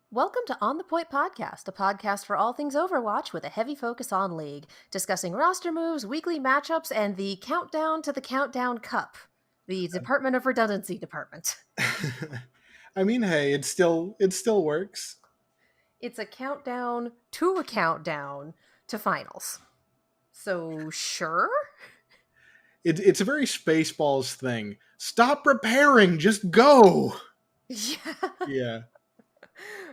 Welcome to On the Point Podcast, a podcast for all things Overwatch with a heavy focus on League, discussing roster moves, weekly matchups, and the countdown to the Countdown Cup, the Department of Redundancy department. I mean, hey, it still works. It's a countdown to finals. So, sure? It's a very Spaceballs thing. Stop preparing, just go. Yeah, Yeah,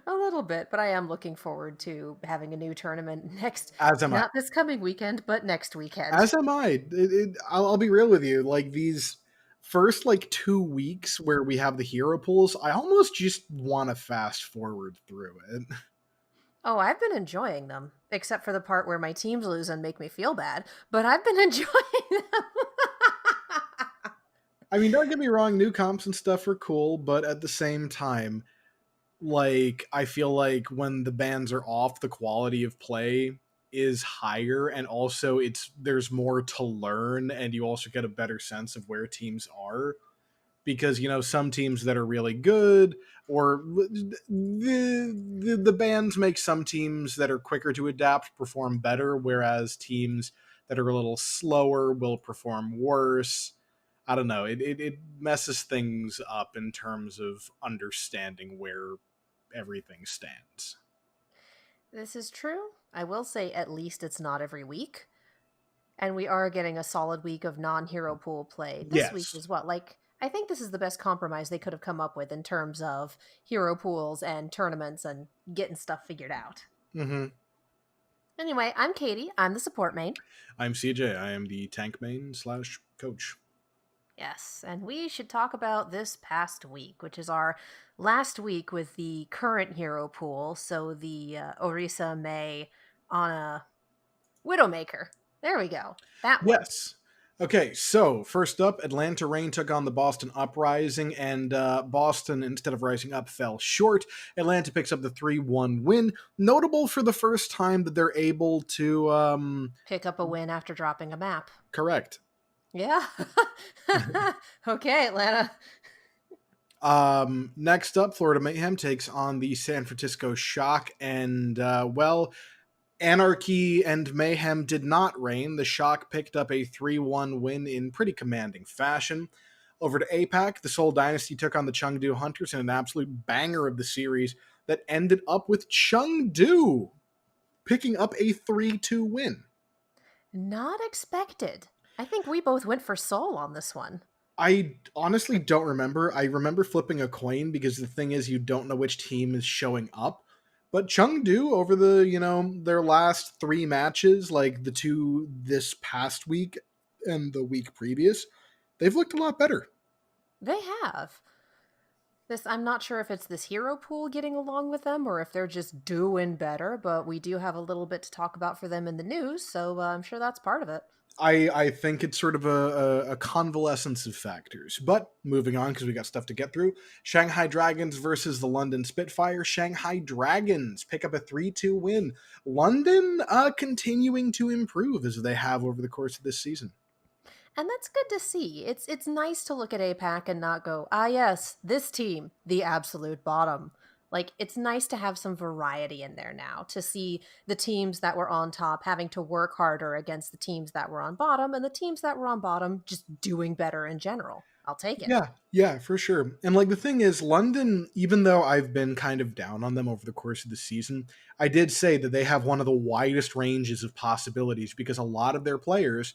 a little bit, but I am looking forward to having a new tournament as am I. not this coming weekend, but next weekend. As am I. I'll be real with you. Like these first 2 weeks where we have the hero pools, I almost just want to fast forward through it. Oh, I've been enjoying them, except for the part where my teams lose and make me feel bad, but I've been enjoying them. I mean, don't get me wrong, new comps and stuff are cool, but at the same time, I feel like when the bans are off, the quality of play is higher, and also there's more to learn, and you also get a better sense of where teams are, because some teams that are really good, or the bans make some teams that are quicker to adapt perform better, whereas teams that are a little slower will perform worse. I don't know. It messes things up in terms of understanding where everything stands. This is true. I will say at least it's not every week. And we are getting a solid week of non-hero pool play this week Yes. as well. I think this is the best compromise they could have come up with in terms of hero pools and tournaments and getting stuff figured out. Mm-hmm. Anyway, I'm Katie. I'm the support main. I'm CJ. I am the tank main / coach. Yes, and we should talk about this past week, which is our last week with the current hero pool. So the Orisa, May, Ana, Widowmaker. There we go. That one. Yes. Okay, so first up, Atlanta Reign took on the Boston Uprising, and Boston, instead of rising up, fell short. Atlanta picks up the 3-1 win. Notable for the first time that they're able to. Pick up a win after dropping a map. Correct. Yeah. Okay, Atlanta. Next up, Florida Mayhem takes on the San Francisco Shock, and Anarchy and Mayhem did not reign. The Shock picked up a 3-1 win in pretty commanding fashion. Over to APAC, the Seoul Dynasty took on the Chengdu Hunters in an absolute banger of the series that ended up with Chengdu picking up a 3-2 win. Not expected. I think we both went for Seoul on this one. I honestly don't remember. I remember flipping a coin because the thing is you don't know which team is showing up. But Chengdu over their last 3 matches, like the two this past week and the week previous, they've looked a lot better. They have. I'm not sure if it's this hero pool getting along with them or if they're just doing better, but we do have a little bit to talk about for them in the news, so I'm sure that's part of it. I think it's sort of a convalescence of factors. But moving on, because we got stuff to get through. Shanghai Dragons versus the London Spitfire. Shanghai Dragons pick up a 3-2 win. London continuing to improve as they have over the course of this season. And that's good to see. It's nice to look at APAC and not go, ah yes, this team, the absolute bottom. It's nice to have some variety in there now, to see the teams that were on top having to work harder against the teams that were on bottom, and the teams that were on bottom just doing better in general. I'll take it. Yeah, for sure. And the thing is, London, even though I've been kind of down on them over the course of the season, I did say that they have one of the widest ranges of possibilities because a lot of their players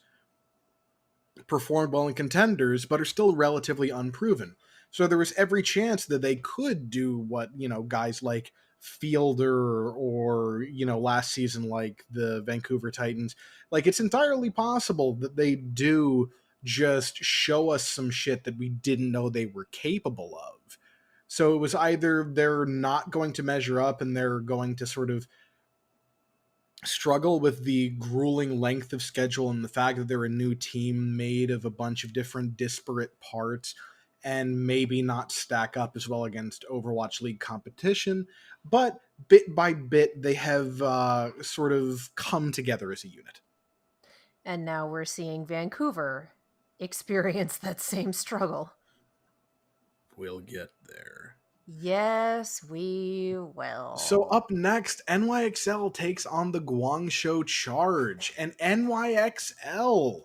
performed well in contenders, but are still relatively unproven. So there was every chance that they could do what, guys like Fielder or, last season, like the Vancouver Titans. It's entirely possible that they do just show us some shit that we didn't know they were capable of. So it was either they're not going to measure up and they're going to sort of struggle with the grueling length of schedule and the fact that they're a new team made of a bunch of different disparate parts and maybe not stack up as well against Overwatch League competition. But bit by bit, they have sort of come together as a unit. And now we're seeing Vancouver experience that same struggle. We'll get there. Yes, we So will. up next, NYXL takes on the Guangzhou Charge, and NYXL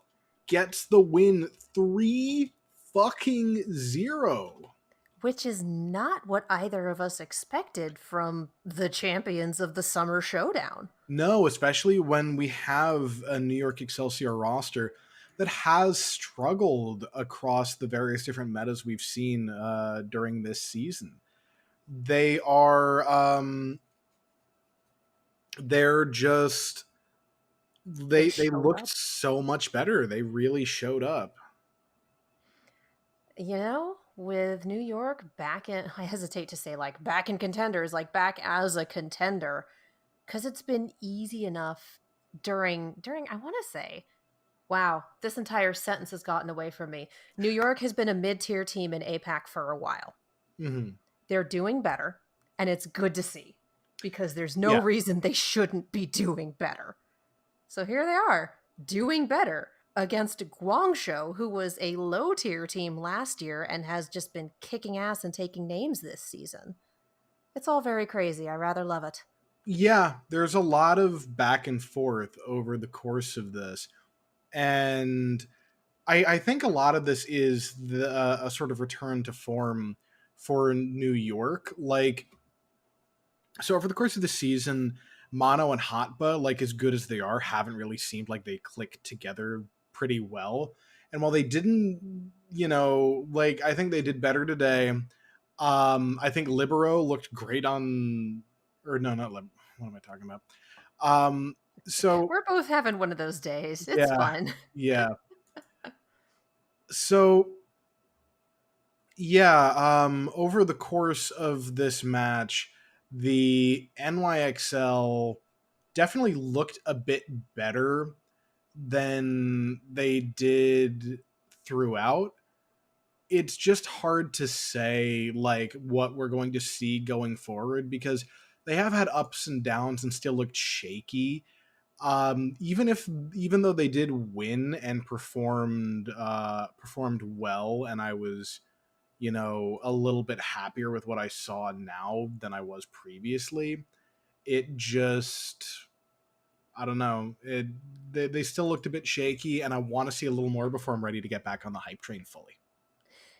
gets the win 3 fucking 0. Which is not what either of us expected from the champions of the Summer Showdown. No, especially when we have a New York Excelsior roster that has struggled across the various different metas we've seen during this season. They are they're just They they showed looked up. so much better. They really showed up. You know, with New York back in, I hesitate to say like back in contenders, like back as a contender, because it's been easy enough during I want to say, wow, this entire sentence has gotten away from me. New York has been a mid-tier team in APAC for a while. Mhm. They're doing better, and it's good to see because there's no Yeah. reason they shouldn't be doing better. So here they are, doing better against Guangzhou, who was a low tier team last year and has just been kicking ass and taking names this season. It's all very crazy. I rather love it. Yeah, there's a lot of back and forth over the course of this. And I think a lot of this is a sort of return to form for New York. Like, so over the course of the season, Mono and Hotba, like as good as they are, haven't really seemed like they click together pretty well. And while they didn't, like I think they did better today. I think Libero looked great on, or no, not Lib. What am I talking about? Um, so We're both having one of those days. It's yeah, fun. yeah. So yeah, over the course of this match, the NYXL definitely looked a bit better than they did throughout. It's just hard to say like what we're going to see going forward because they have had ups and downs and still looked shaky. Even though they did win and performed well, and I was a little bit happier with what I saw now than I was previously. It just, I don't know. They still looked a bit shaky, and I want to see a little more before I'm ready to get back on the hype train fully.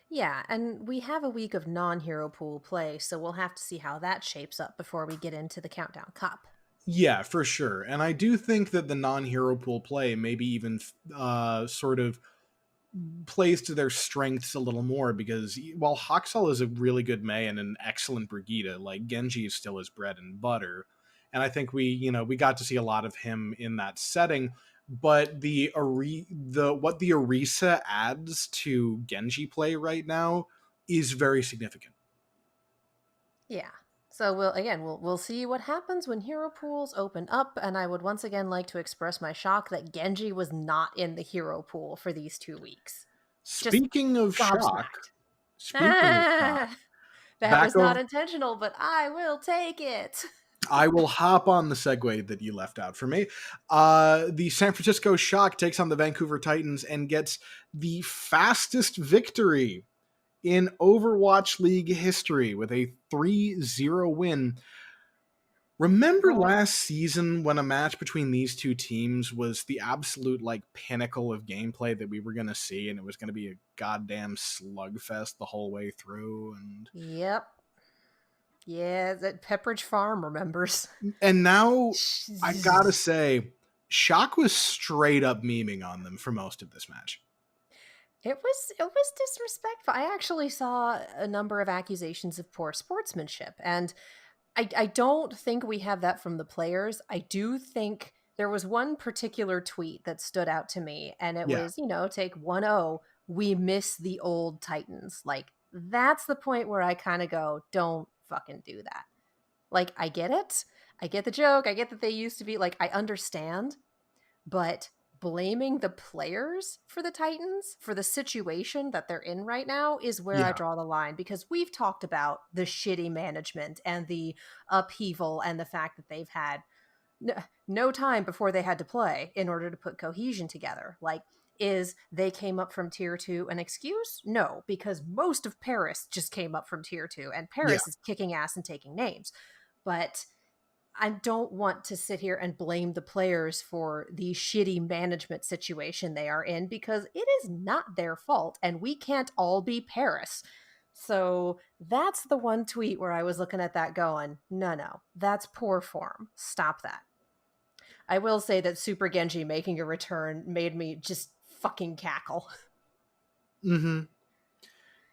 Yeah, and we have a week of non hero pool play, so we'll have to see how that shapes up before we get into the Countdown Cup. Yeah, for sure. And I do think that the non-hero pool play maybe even sort of plays to their strengths a little more because while Haxel is a really good Mei and an excellent Brigitte, like Genji is still his bread and butter. And I think we got to see a lot of him in that setting. But what the Orisa adds to Genji play right now is very significant. Yeah. So we'll see what happens when hero pools open up, and I would once again like to express my shock that Genji was not in the hero pool for these 2 weeks. Just Speaking of shock, gobsmacked. speaking of shock, Ah, that back was not over intentional, but I will take it. I will hop on the segue that you left out for me. The San Francisco Shock takes on the Vancouver Titans and gets the fastest victory in Overwatch League history with a 3-0 win. Remember Well, last season when a match between these two teams was the absolute like pinnacle of gameplay that we were going to see, and it was going to be a goddamn slugfest the whole way through? yep. Yeah, that Pepperidge Farm remembers. And now I gotta say, Shock was straight up memeing on them for most of this match. It was disrespectful. I actually saw a number of accusations of poor sportsmanship, and I don't think we have that from the players. I do think there was one particular tweet that stood out to me, and it Yeah. was, take 1-0, we miss the old Titans. Like, that's the point where I kind of go, don't fucking do that. Like, I get it. I get the joke. I get that they used to be like, I understand, but blaming the players for the Titans, for the situation that they're in right now, is where I Yeah. draw the line because we've talked about the shitty management and the upheaval and the fact that they've had no time before they had to play in order to put cohesion together. Like, is they came up from tier 2 an excuse? No, because most of Paris just came up from tier 2 and Yeah. Paris is kicking ass and taking names. But I don't want to sit here and blame the players for the shitty management situation they are in because it is not their fault and we can't all be Paris. So that's the one tweet where I was looking at that going, no, that's poor form. Stop that. I will say that Super Genji making a return made me just fucking cackle. Hmm.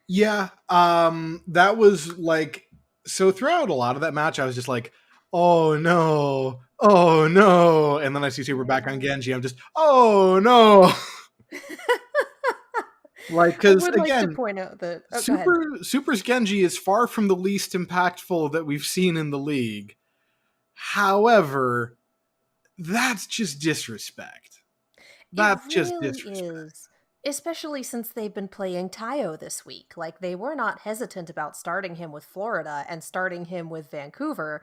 Yeah. That was like, so throughout a lot of that match, I was just like, oh no, oh no. And then I see Super back on Yeah. Genji. I'm just, oh no. Like, I because would like to again, point out that. Oh, go ahead. Super's Genji is far from the least impactful that we've seen in the league. However, that's just disrespect. It That's just really disrespect. is. Especially since they've been playing Tayo this week. Like, they were not hesitant about starting him with Florida and starting him with Vancouver.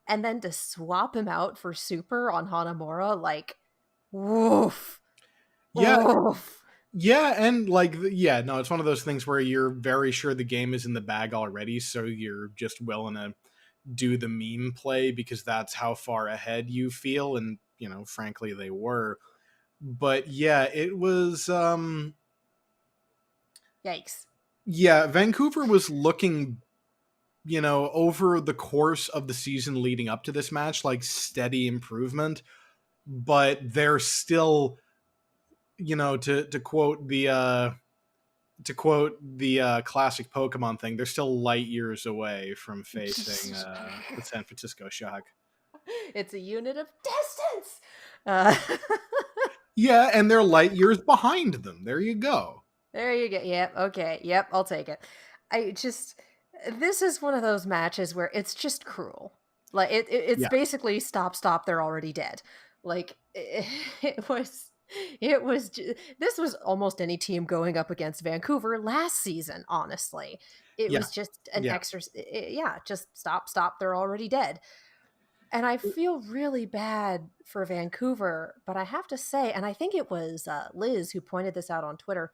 And then to swap him out for Super on Hanamura, like, woof. Yeah, Oof. yeah, and like, yeah, no, it's one of those things where you're very sure the game is in the bag already, so you're just willing to do the meme play because that's how far ahead you feel, and frankly, they were. But yeah, it was. Yikes. Yeah, Vancouver was looking, over the course of the season leading up to this match, like steady improvement, but they're still, to quote the classic Pokemon thing, they're still light years away from facing the San Francisco Shock. It's a unit of distance. Uh, Yeah, and they're light years behind them. There you go. there you go. Yep. Okay. Yep. I'll take it. I just this is one of those matches where it's just cruel. Like it's Yeah, basically stop, stop. They're already dead. Like it was. This was almost any team going up against Vancouver last season. Honestly, it yeah, was just an yeah. exercise. Yeah, just stop, stop. They're already dead. And I feel really bad for Vancouver, but I have to say, and I think it was Liz who pointed this out on Twitter,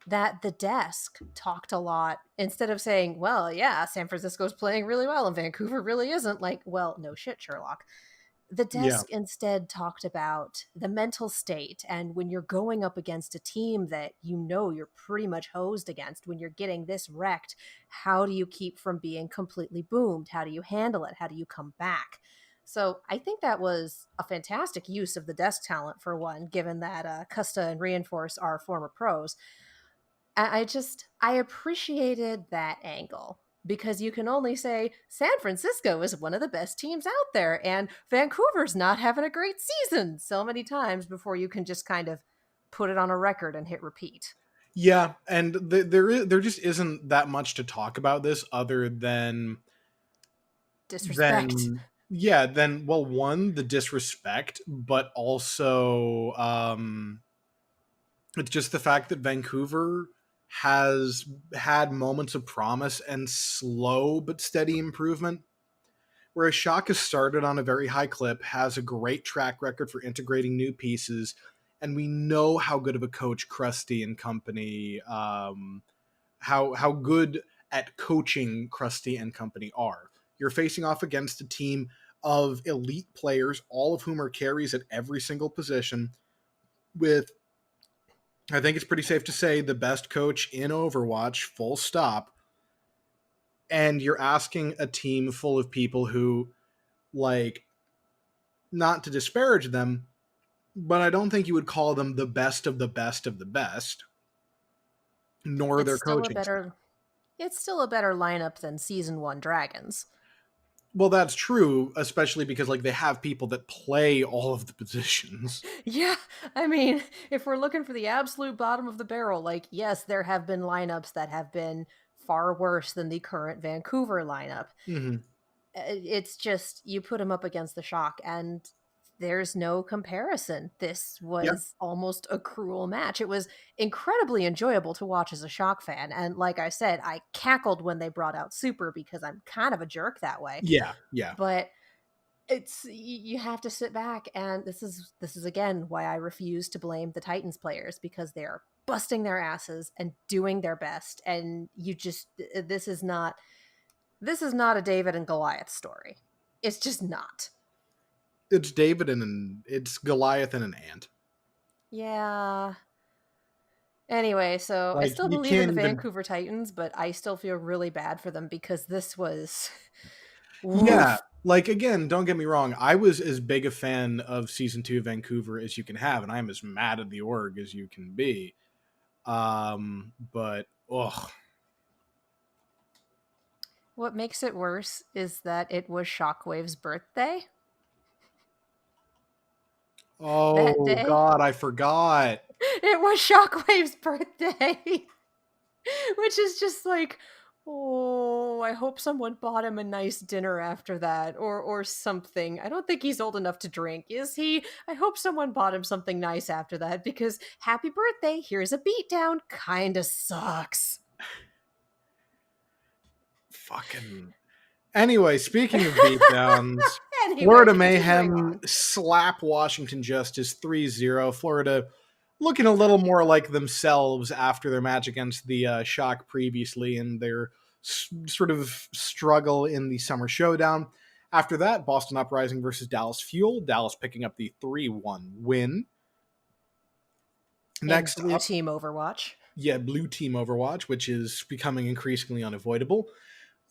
that the desk talked a lot instead of saying, well, yeah, San Francisco's playing really well and Vancouver really isn't. Like, well, no shit, Sherlock. The Yeah. desk instead talked about the mental state and when you're going up against a team that you know you're pretty much hosed against, when you're getting this wrecked, how do you keep from being completely boomed? How do you handle it? How do you come back? So I think that was a fantastic use of the desk talent for one, given that Custa and Reinforce are former pros. I appreciated that angle because you can only say San Francisco is one of the best teams out there and Vancouver's not having a great season so many times before you can just kind of put it on a record and hit repeat. Yeah, and there just isn't that much to talk about this other Disrespect. than yeah, then well, one, the disrespect, but also it's just the fact that Vancouver has had moments of promise and slow but steady improvement. Whereas Shock has started on a very high clip, has a great track record for integrating new pieces, and we know how good of a coach Krusty and company, how good at coaching Krusty and company are. You're facing off against a team of elite players, all of whom are carries at every single position, with, I think it's pretty safe to say, the best coach in Overwatch, full stop. And you're asking a team full of people who, like, not to disparage them, but I don't think you would call them the best of the best of the best, nor It's their still a coaching staff. better it's still a better lineup than season 1 Dragons. Well, that's true, especially because like they have people that play all of the positions. Yeah, I mean, if we're looking for the absolute bottom of the barrel, like, yes, there have been lineups that have been far worse than the current Vancouver lineup. Hmm. It's just you put them up against the Shock, and there's no comparison. This Yeah, was almost a cruel match. It was incredibly enjoyable to watch as a Shock fan, and like I said, I cackled when they brought out Super because I'm kind of a jerk that way. yeah, yeah. But You have to sit back, and this is again why I refuse to blame the Titans players, because they are busting their asses and doing their best, and you just this is not a David and Goliath story. It's just not. It's David and it's Goliath and an ant. Yeah. Anyway, so I Like still you believe in can't the even. Vancouver Titans, but I still feel really bad for them because this was Yeah, woof. like again, don't get me wrong. I was as big a fan of season 2 of Vancouver as you can have, and I'm as mad at the org as you can be. But ugh. What makes it worse is that it was Shockwave's birthday that Oh day. God, I forgot. It was Shockwave's birthday, which is just like, oh, I hope someone bought him a nice dinner after that, or something. I don't think he's old enough to drink, is he? I hope someone bought him something nice after that, because happy birthday, here's a beatdown, kinda sucks. Fucking. Anyway, speaking of beatdowns, Anyway, Florida continuing Mayhem on. slap Washington Justice 3-0. Florida looking a little more like themselves after their match against the Shock previously and their sort of struggle in the Summer Showdown. After that, Boston Uprising versus Dallas Fuel. Dallas picking up the 3-1 win. In Next Blue up, Team Overwatch. yeah, Blue Team Overwatch, which is becoming increasingly unavoidable.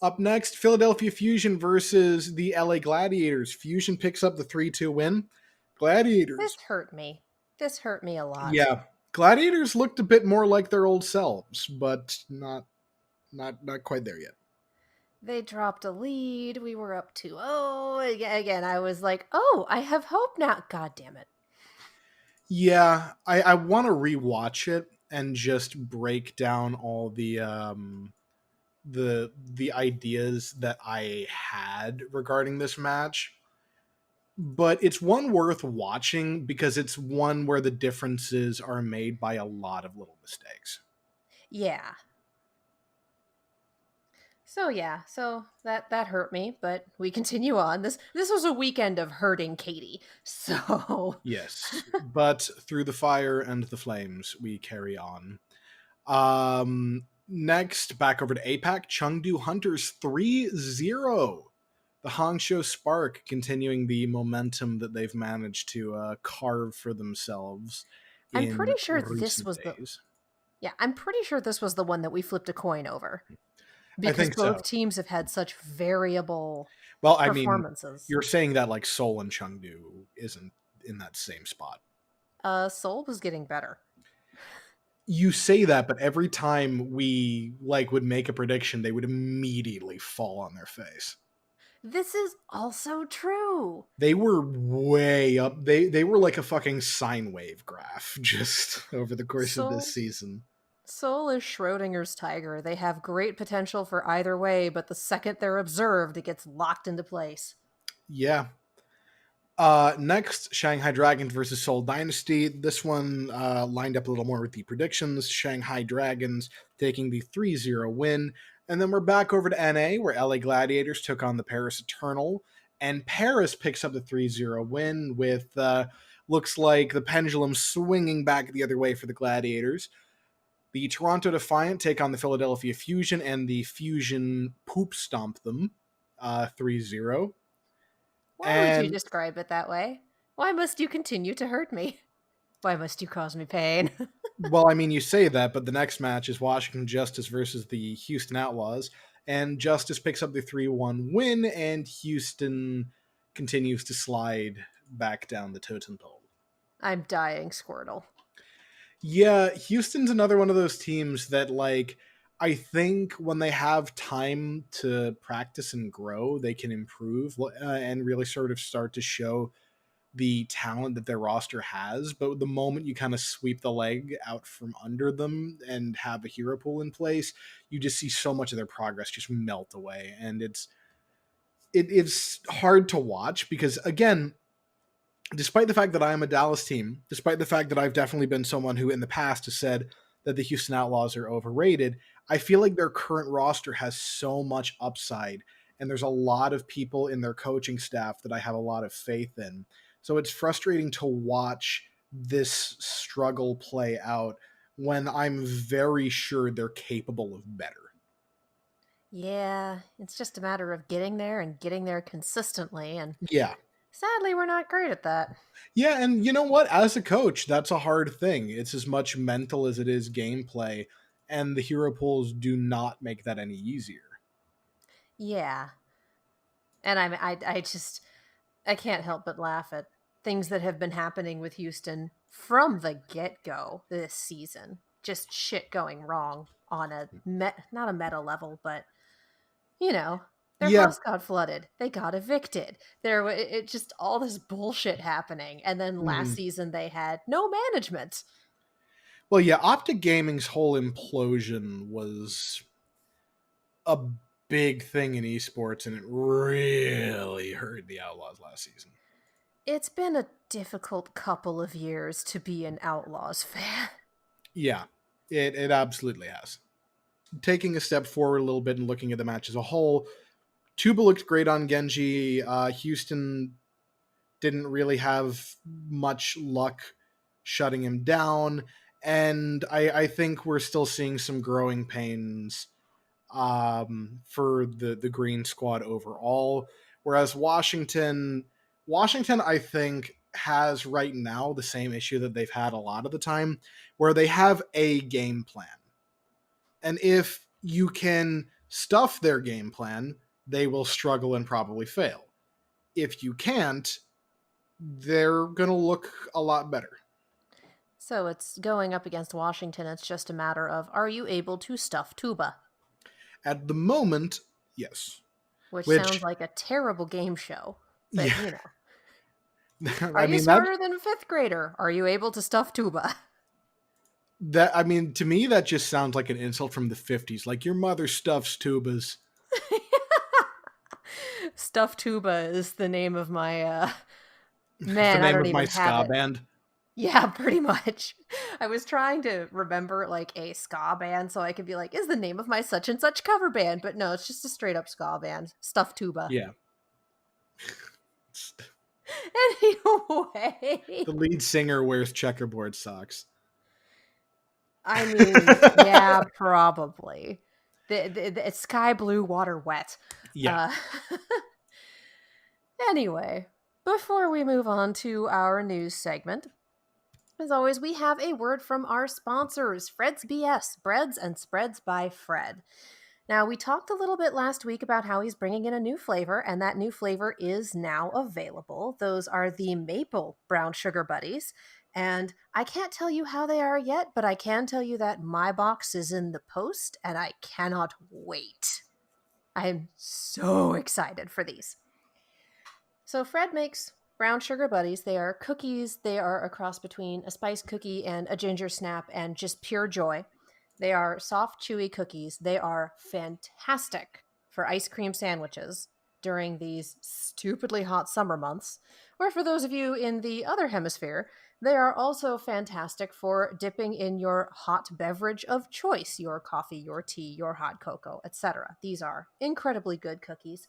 Up next, Philadelphia Fusion versus the LA Gladiators. Fusion picks up the 3-2 win. This Gladiators. hurt me. This hurt me a lot. Yeah. Gladiators looked a bit more like their old selves, but not quite there yet. They dropped a lead. We were up 2-0. Again, I was like, oh, I have hope now. God damn it. Yeah, I want to rewatch it and just break down all the ideas that I had regarding this match. But it's one worth watching because it's one where the differences are made by a lot of little mistakes. Yeah. So yeah, so that hurt me, but we continue on. This was a weekend of hurting Katie. So Yes, but through the fire and the flames, we carry on. Next, back over to APAC, Chengdu Hunters 3-0. The Hangzhou Spark continuing the momentum that they've managed to carve for themselves I'm pretty in sure this recent was the days. yeah, I'm pretty sure this was the one that we flipped a coin over, I because think both so. teams have had such variable Well, I mean, performances. you're saying that like Seoul and Chengdu isn't in that same spot. Seoul was getting better. You say that, but every time we like would make a prediction, they would immediately fall on their face. This is also true. They were way up. They were like a fucking sine wave graph just over the course of this Seoul season. Seoul is Schrodinger's tiger. They have great potential for either way, but the second they're observed, it gets locked into place. Yeah. Next, Shanghai Dragons versus Seoul Dynasty. This one lined up a little more with the predictions. Shanghai Dragons taking the 3-0 win. And then we're back over to NA, where LA Gladiators took on the Paris Eternal. And Paris picks up the 3-0 win with, looks like the pendulum swinging back the other way for the Gladiators. The Toronto Defiant take on the Philadelphia Fusion, and the Fusion poop stomp them 3-0. Why would you And describe it that way? Why must you continue to hurt me? Why must you cause me pain? well, I mean, you say that, but the next match is Washington Justice versus the Houston Outlaws, and Justice picks up the 3-1 win, and Houston continues to slide back down the totem pole. I'm dying, Squirtle. Yeah, Houston's another one of those teams that, like, I think when they have time to practice and grow, they can improve and really sort of start to show the talent that their roster has, but the moment you kind of sweep the leg out from under them and have a hero pool in place, you just see so much of their progress just melt away, and it's hard to watch because again, despite the fact that I am a Dallas team, despite the fact that I've definitely been someone who in the past has said that the Houston Outlaws are overrated, I feel like their current roster has so much upside and there's a lot of people in their coaching staff that I have a lot of faith in. So it's frustrating to watch this struggle play out when I'm very sure they're capable of better. Yeah, it's just a matter of getting there and getting there consistently, and Yeah. sadly, we're not great at that. Yeah, and you know what? As a coach, that's a hard thing. It's as much mental as it is gameplay, and the hero pools do not make that any easier. Yeah, and I just I can't help but laugh at things that have been happening with Houston from the get go this season. Just shit going wrong on a not a meta level, but you know, their Yeah. house got flooded. They got evicted. It just all this bullshit happening. And then last Mhm. season they had no management. Well, yeah, Optic Gaming's whole implosion was a big thing in esports, and it really hurt the Outlaws last season. It's been a difficult couple of years to be an Outlaws fan. Yeah, it absolutely has. Taking a step forward a little bit and looking at the match as a whole, Ttuba looked great on Genji. Houston didn't really have much luck shutting him down, and I think we're still seeing some growing pains for the Green Squad overall. Whereas Washington, I think, has right now the same issue that they've had a lot of the time, where they have a game plan, and if you can stuff their game plan, they will struggle and probably fail. If you can't, they're gonna look a lot better. So it's going up against Washington. It's just a matter of, are you able to stuff Tuba? At the moment, yes. Which sounds Which, like a terrible game show. But, yeah, are I you mean that smarter than a fifth grader? Are you able to stuff Tuba? that I mean to me that just sounds like an insult from the 50s. Like your mother stuffs tubas. Stuff Tuba is the name of my, It's the man, I name don't of my even have ska it. band. Yeah, pretty much. I was trying to remember like a ska band so I could be like, is the name of my such and such cover band? But no, it's just a straight up ska band. Stuff Tuba. Yeah. Anyway, The lead singer wears checkerboard socks. I mean, yeah, probably. It's sky blue, water wet. Yeah. Uh, anyway, before we move on to our news segment, as always, we have a word from our sponsors, Fred's BS, Breads and Spreads by Fred. Now, we talked a little bit last week about how he's bringing in a new flavor, and that new flavor is now available. Those are the maple brown sugar buddies. And I can't tell you how they are yet, but I can tell you that my box is in the post, and I cannot wait. I am so excited for these. So Fred makes brown sugar buddies. They are cookies. They are a cross between a spice cookie and a ginger snap and just pure joy. They are soft, chewy cookies. They are fantastic for ice cream sandwiches during these stupidly hot summer months. Or for those of you in the other hemisphere, they are also fantastic for dipping in your hot beverage of choice, your coffee, your tea, your hot cocoa, etc. These are incredibly good cookies.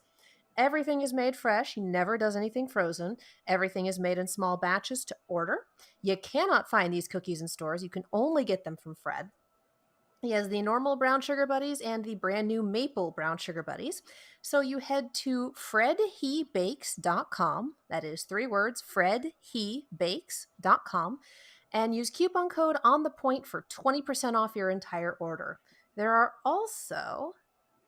Everything is made fresh. He never does anything frozen. Everything is made in small batches to order. You cannot find these cookies in stores. You can only get them from Fred. He has the normal brown sugar buddies and the brand new maple brown sugar buddies. So you head to fredhebakes.com. That is 3 words, fredhebakes.com, and use coupon code on the point for 20% off your entire order. There are also,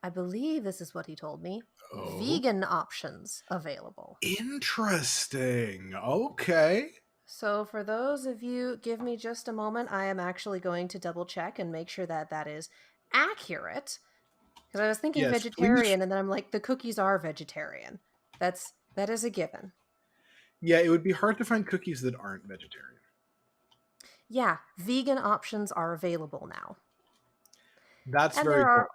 I believe this is what he told me, Oh. vegan options available. Interesting. Okay. So for those of you, give me just a moment. I am actually going to double check and make sure that that is accurate. Because I was thinking Yes, please. vegetarian, and then I'm like, the cookies are vegetarian. That is a given. Yeah, it would be hard to find cookies that aren't vegetarian. Yeah, vegan options are available now. That's And very cool.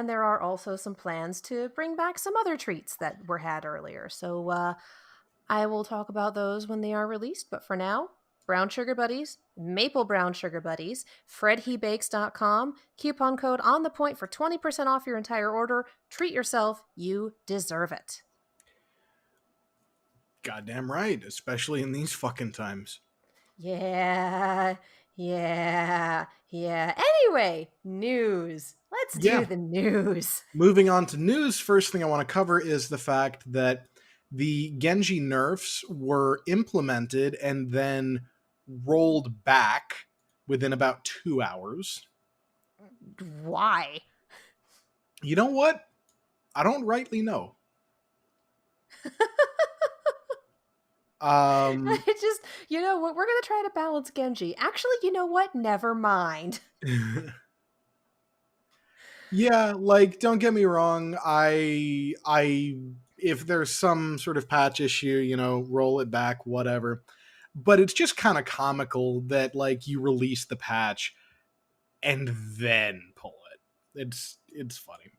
there are also some plans to bring back some other treats that were had earlier. So I will talk about those when they are released, but for now, Brown Sugar Buddies, Maple Brown Sugar Buddies, FredHeBakes.com, coupon code on the point for 20% off your entire order. Treat yourself. You deserve it. Goddamn right, especially in these fucking times. Yeah, yeah. Anyway, news. Let's Yeah. do the news. Moving on to news, first thing I want to cover is the fact that the Genji nerfs were implemented and then rolled back within about 2 hours. Why? You know what? I don't rightly know. Um, It just, you know what? We're going to try to balance Genji. Actually, you know what? Never mind. yeah, like don't get me wrong, I if there's some sort of patch issue, roll it back, whatever. But it's just kind of comical that like you release the patch and then pull it. It's funny.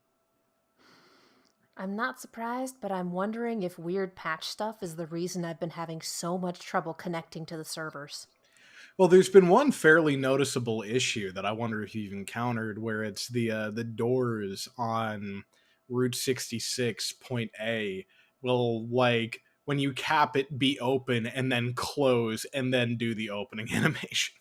I'm not surprised, but I'm wondering if weird patch stuff is the reason I've been having so much trouble connecting to the servers. Well, there's been one fairly noticeable issue that I wonder if you've encountered, where it's the doors on Route 66 Point A will like when you cap it be open and then close and then do the opening animation.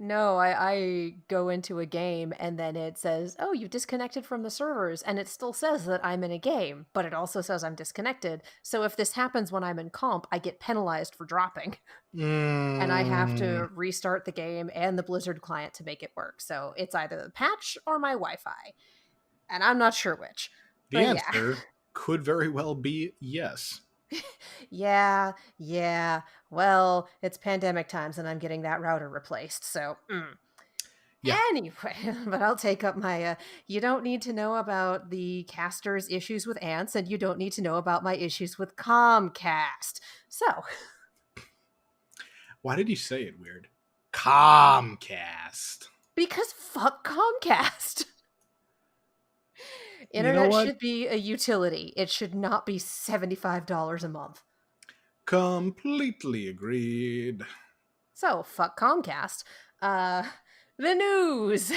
No, I go into a game and then it says, "Oh, you disconnected from the servers," and it still says that I'm in a game, but it also says I'm disconnected. So if this happens when I'm in comp, I get penalized for dropping, and I have Mm, to restart the game and the Blizzard client to make it work. So it's either the patch or my Wi-Fi, and I'm not sure which. the But yeah. answer could very well be yes. Yeah. Well, it's pandemic times and I'm getting that router replaced. So, Yeah. anyway, but I'll take up my you don't need to know about the caster's issues with ants and you don't need to know about my issues with Comcast. So, Why did you say it weird? Comcast. because fuck Comcast. You know Internet what? should be a utility. It should not be $75 a month. Completely agreed. So, fuck Comcast. The news.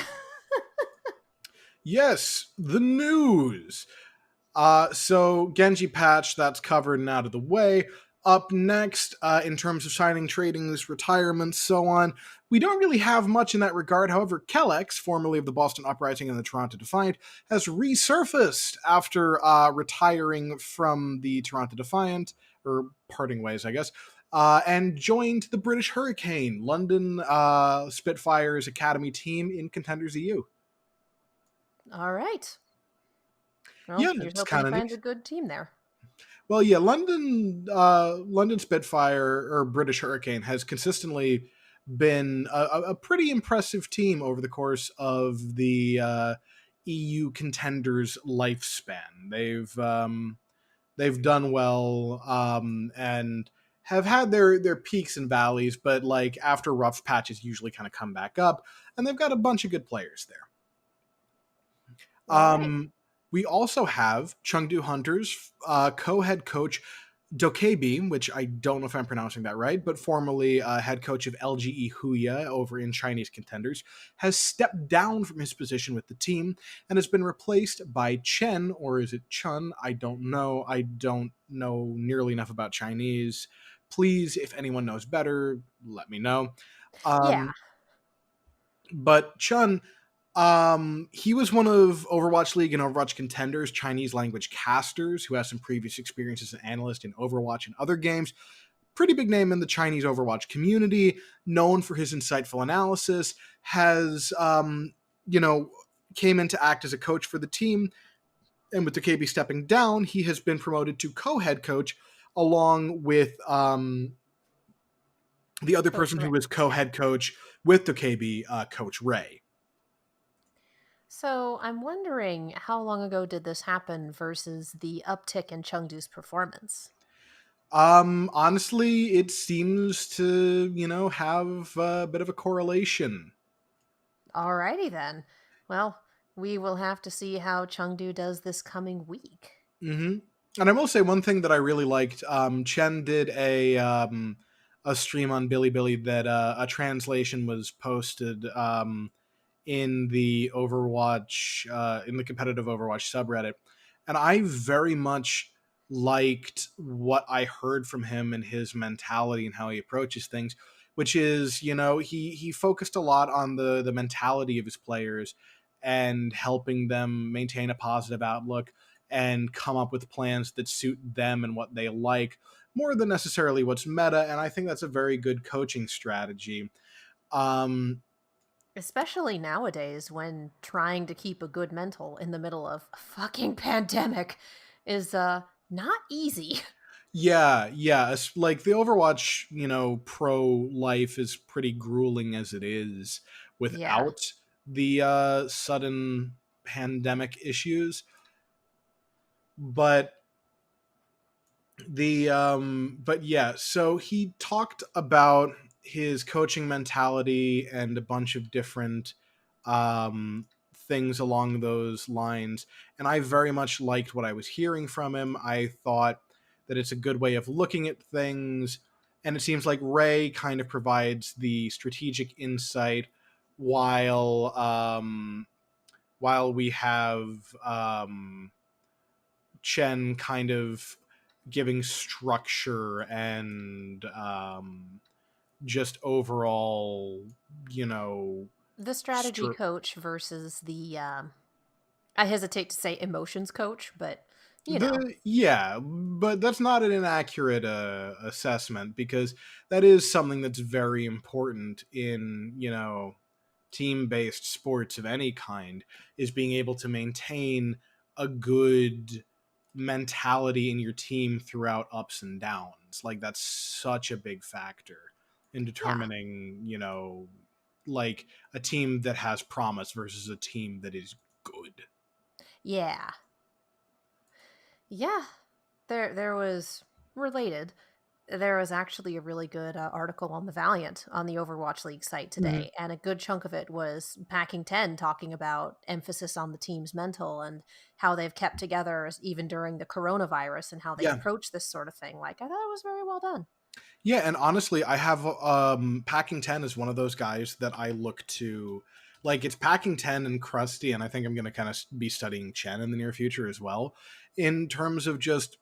Yes, the news. So Genji patch, that's covered and out of the way. Up next, in terms of signing, tradings, retirements, so on, we don't really have much in that regard. However, Kellex, formerly of the Boston Uprising and the Toronto Defiant, has resurfaced after retiring from the Toronto Defiant, or parting ways, I guess, and joined the British Hurricane, London Spitfire's academy team in Contenders EU. All right. Well, Yeah, here's it's hoping he kind of finds a neat. good team there. Well, yeah, London Spitfire or British Hurricane has consistently been a pretty impressive team over the course of the EU contenders' lifespan. They've done well and have had their peaks and valleys, but like after rough patches, usually kind of come back up, and they've got a bunch of good players there. All right. We also have Chengdu Hunters co-head coach Dokebi, which I don't know if I'm pronouncing that right, but formerly head coach of LGE Huya over in Chinese Contenders, has stepped down from his position with the team and has been replaced by Chen, or is it Chun? I don't know. I don't know nearly enough about Chinese. Please, if anyone knows better, let me know. Yeah. But Chun, he was one of Overwatch League and Overwatch Contenders Chinese language casters who has some previous experience as an analyst in Overwatch and other games. Pretty big name in the Chinese Overwatch community, known for his insightful analysis, has, came in to act as a coach for the team. And with Takebi stepping down, he has been promoted to co-head coach along with the other Coach person who Ray. was Yeah. co-head coach with Takebi, Coach Ray. So I'm wondering how long ago did this happen versus the uptick in Chengdu's performance? Honestly, it seems to, have a bit of a correlation. Alrighty then. Well, we will have to see how Chengdu does this coming week. And I will say one thing that I really liked. Chen did a stream on Bilibili that a translation was posted in the Overwatch in the competitive Overwatch subreddit, and I very much liked what I heard from him and his mentality and how he approaches things, which is, he focused a lot on the mentality of his players and helping them maintain a positive outlook and come up with plans that suit them and what they like more than necessarily what's meta. And I think that's a very good coaching strategy. um Especially nowadays when trying to keep a good mental in the middle of a fucking pandemic is not easy. Yeah, yeah. Like the Overwatch, pro life is pretty grueling as it is Yeah. without the sudden pandemic issues. But but yeah, so he talked about his coaching mentality and a bunch of different things along those lines, and I very much liked what I was hearing from him. I thought that it's a good way of looking at things, and it seems like Ray kind of provides the strategic insight while while we have Chen kind of giving structure and just overall, you know, The strategy str- coach versus the I hesitate to say emotions coach, but you know. the yeah, but that's not an inaccurate assessment, because that is something that's very important in, team-based sports of any kind, is being able to maintain a good mentality in your team throughout ups and downs. Like that's such a big factor in Yeah. determining, like a team that has promise versus a team that is good. Yeah. Yeah. There was related. There was actually a really good article on the Valiant on the Overwatch League site Mhm. today, and a good chunk of it was Packing 10 talking about emphasis on the team's mental and how they've kept together even during the coronavirus and how they Yeah. approach this sort of thing. Like, I thought it was very well done. Yeah, and honestly, I have Packing 10 is one of those guys that I look to. Like it's Packing 10 and Krusty, and I think I'm going to kind of be studying Chen in the near future as well, in terms of just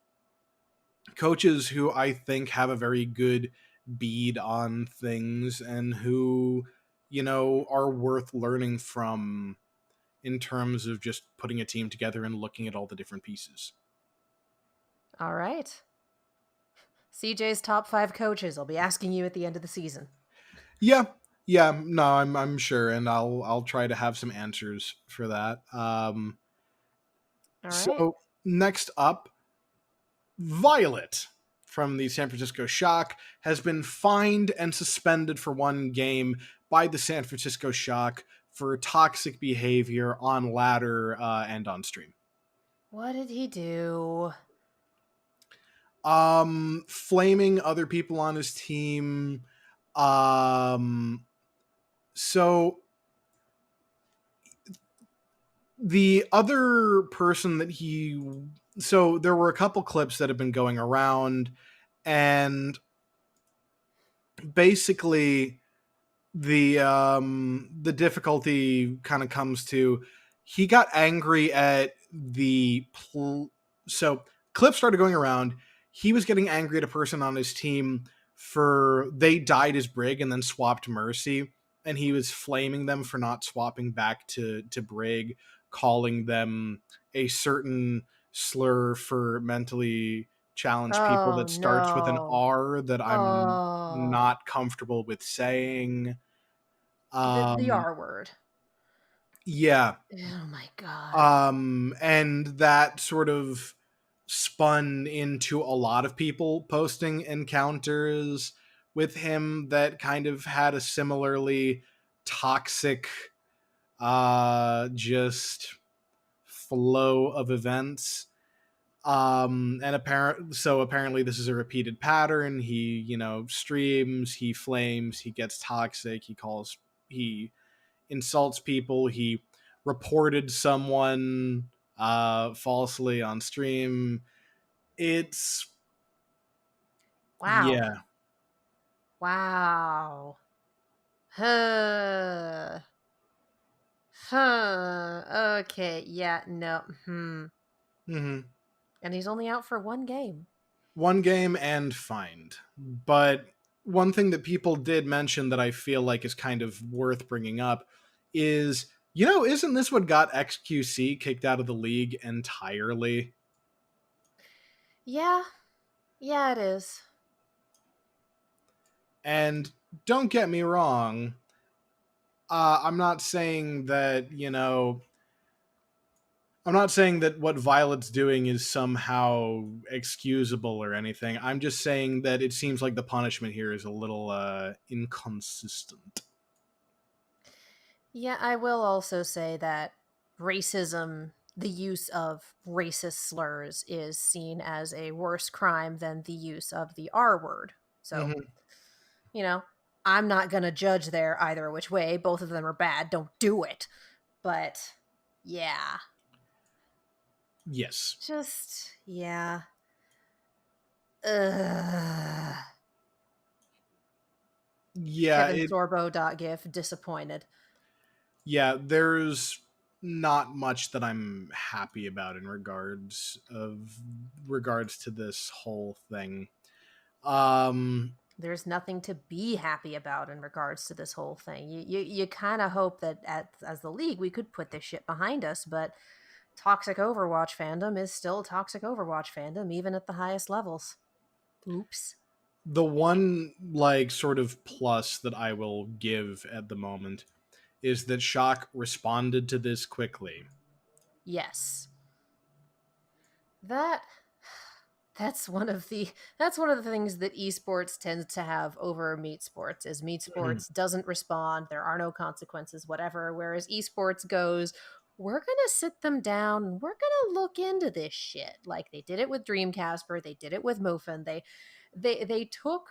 coaches who I think have a very good bead on things and who, are worth learning from in terms of just putting a team together and looking at all the different pieces. All right. CJ's top 5 coaches. I'll be asking you at the end of the season. Yeah, yeah, no, I'm sure, and I'll try to have some answers for that. All right. So next up, Violet from the San Francisco Shock has been fined and suspended for one game by the San Francisco Shock for toxic behavior on ladder and on stream. What did he do? Flaming other people on his team. Um, so the other person that so there were a couple clips that have been going around, and basically the difficulty kind of comes to, he got angry at so clips started going around. He was getting angry at a person on his team for they died as Brig and then swapped Mercy, and he was flaming them for not swapping back to Brig, calling them a certain slur for mentally challenged people Oh that starts with an no. R that I'm Oh. not comfortable with saying. The Um, R word. yeah. Oh my god. And that sort of spun into a lot of people posting encounters with him that kind of had a similarly toxic, just flow of events. And apparently this is a repeated pattern. He, streams, he flames, he gets toxic, he insults people, he reported someone falsely on stream. It's Wow. Yeah. Wow. Huh. Huh. Okay. Yeah. No. Hmm. Hmm. And he's only out for one game. One game and fined. But one thing that people did mention that I feel like is kind of worth bringing up is, isn't this what got XQC kicked out of the league entirely? Yeah. Yeah, it is. And don't get me wrong, I'm not saying that, I'm not saying that what Violet's doing is somehow excusable or anything. I'm just saying that it seems like the punishment here is a little inconsistent. Yeah, I will also say that racism, the use of racist slurs, is seen as a worse crime than the use of the R word. So, Hmm. you know, I'm not going to judge there either which way. Both of them are bad. Don't do it. But yeah, Yes. just, yeah. Ugh. Yeah, Kevin Sorbo.gif, disappointed. there's not much that I'm happy about in regards to this whole thing. Um There's nothing to be happy about in regards to this whole thing. You kind of hope that as the league we could put this shit behind us, but toxic Overwatch fandom is still toxic Overwatch fandom even at the highest levels. Oops. the one like sort of plus that I will give at the moment is that Shock responded to this quickly. Yes. That that's one of the that's one of the things that esports tends to have over meat sports is meat Mhm. sports doesn't respond, there are no consequences, whatever, whereas esports goes, we're gonna sit them down and we're gonna look into this shit. Like they did it with Dreamcasper, they did it with Mofin, they took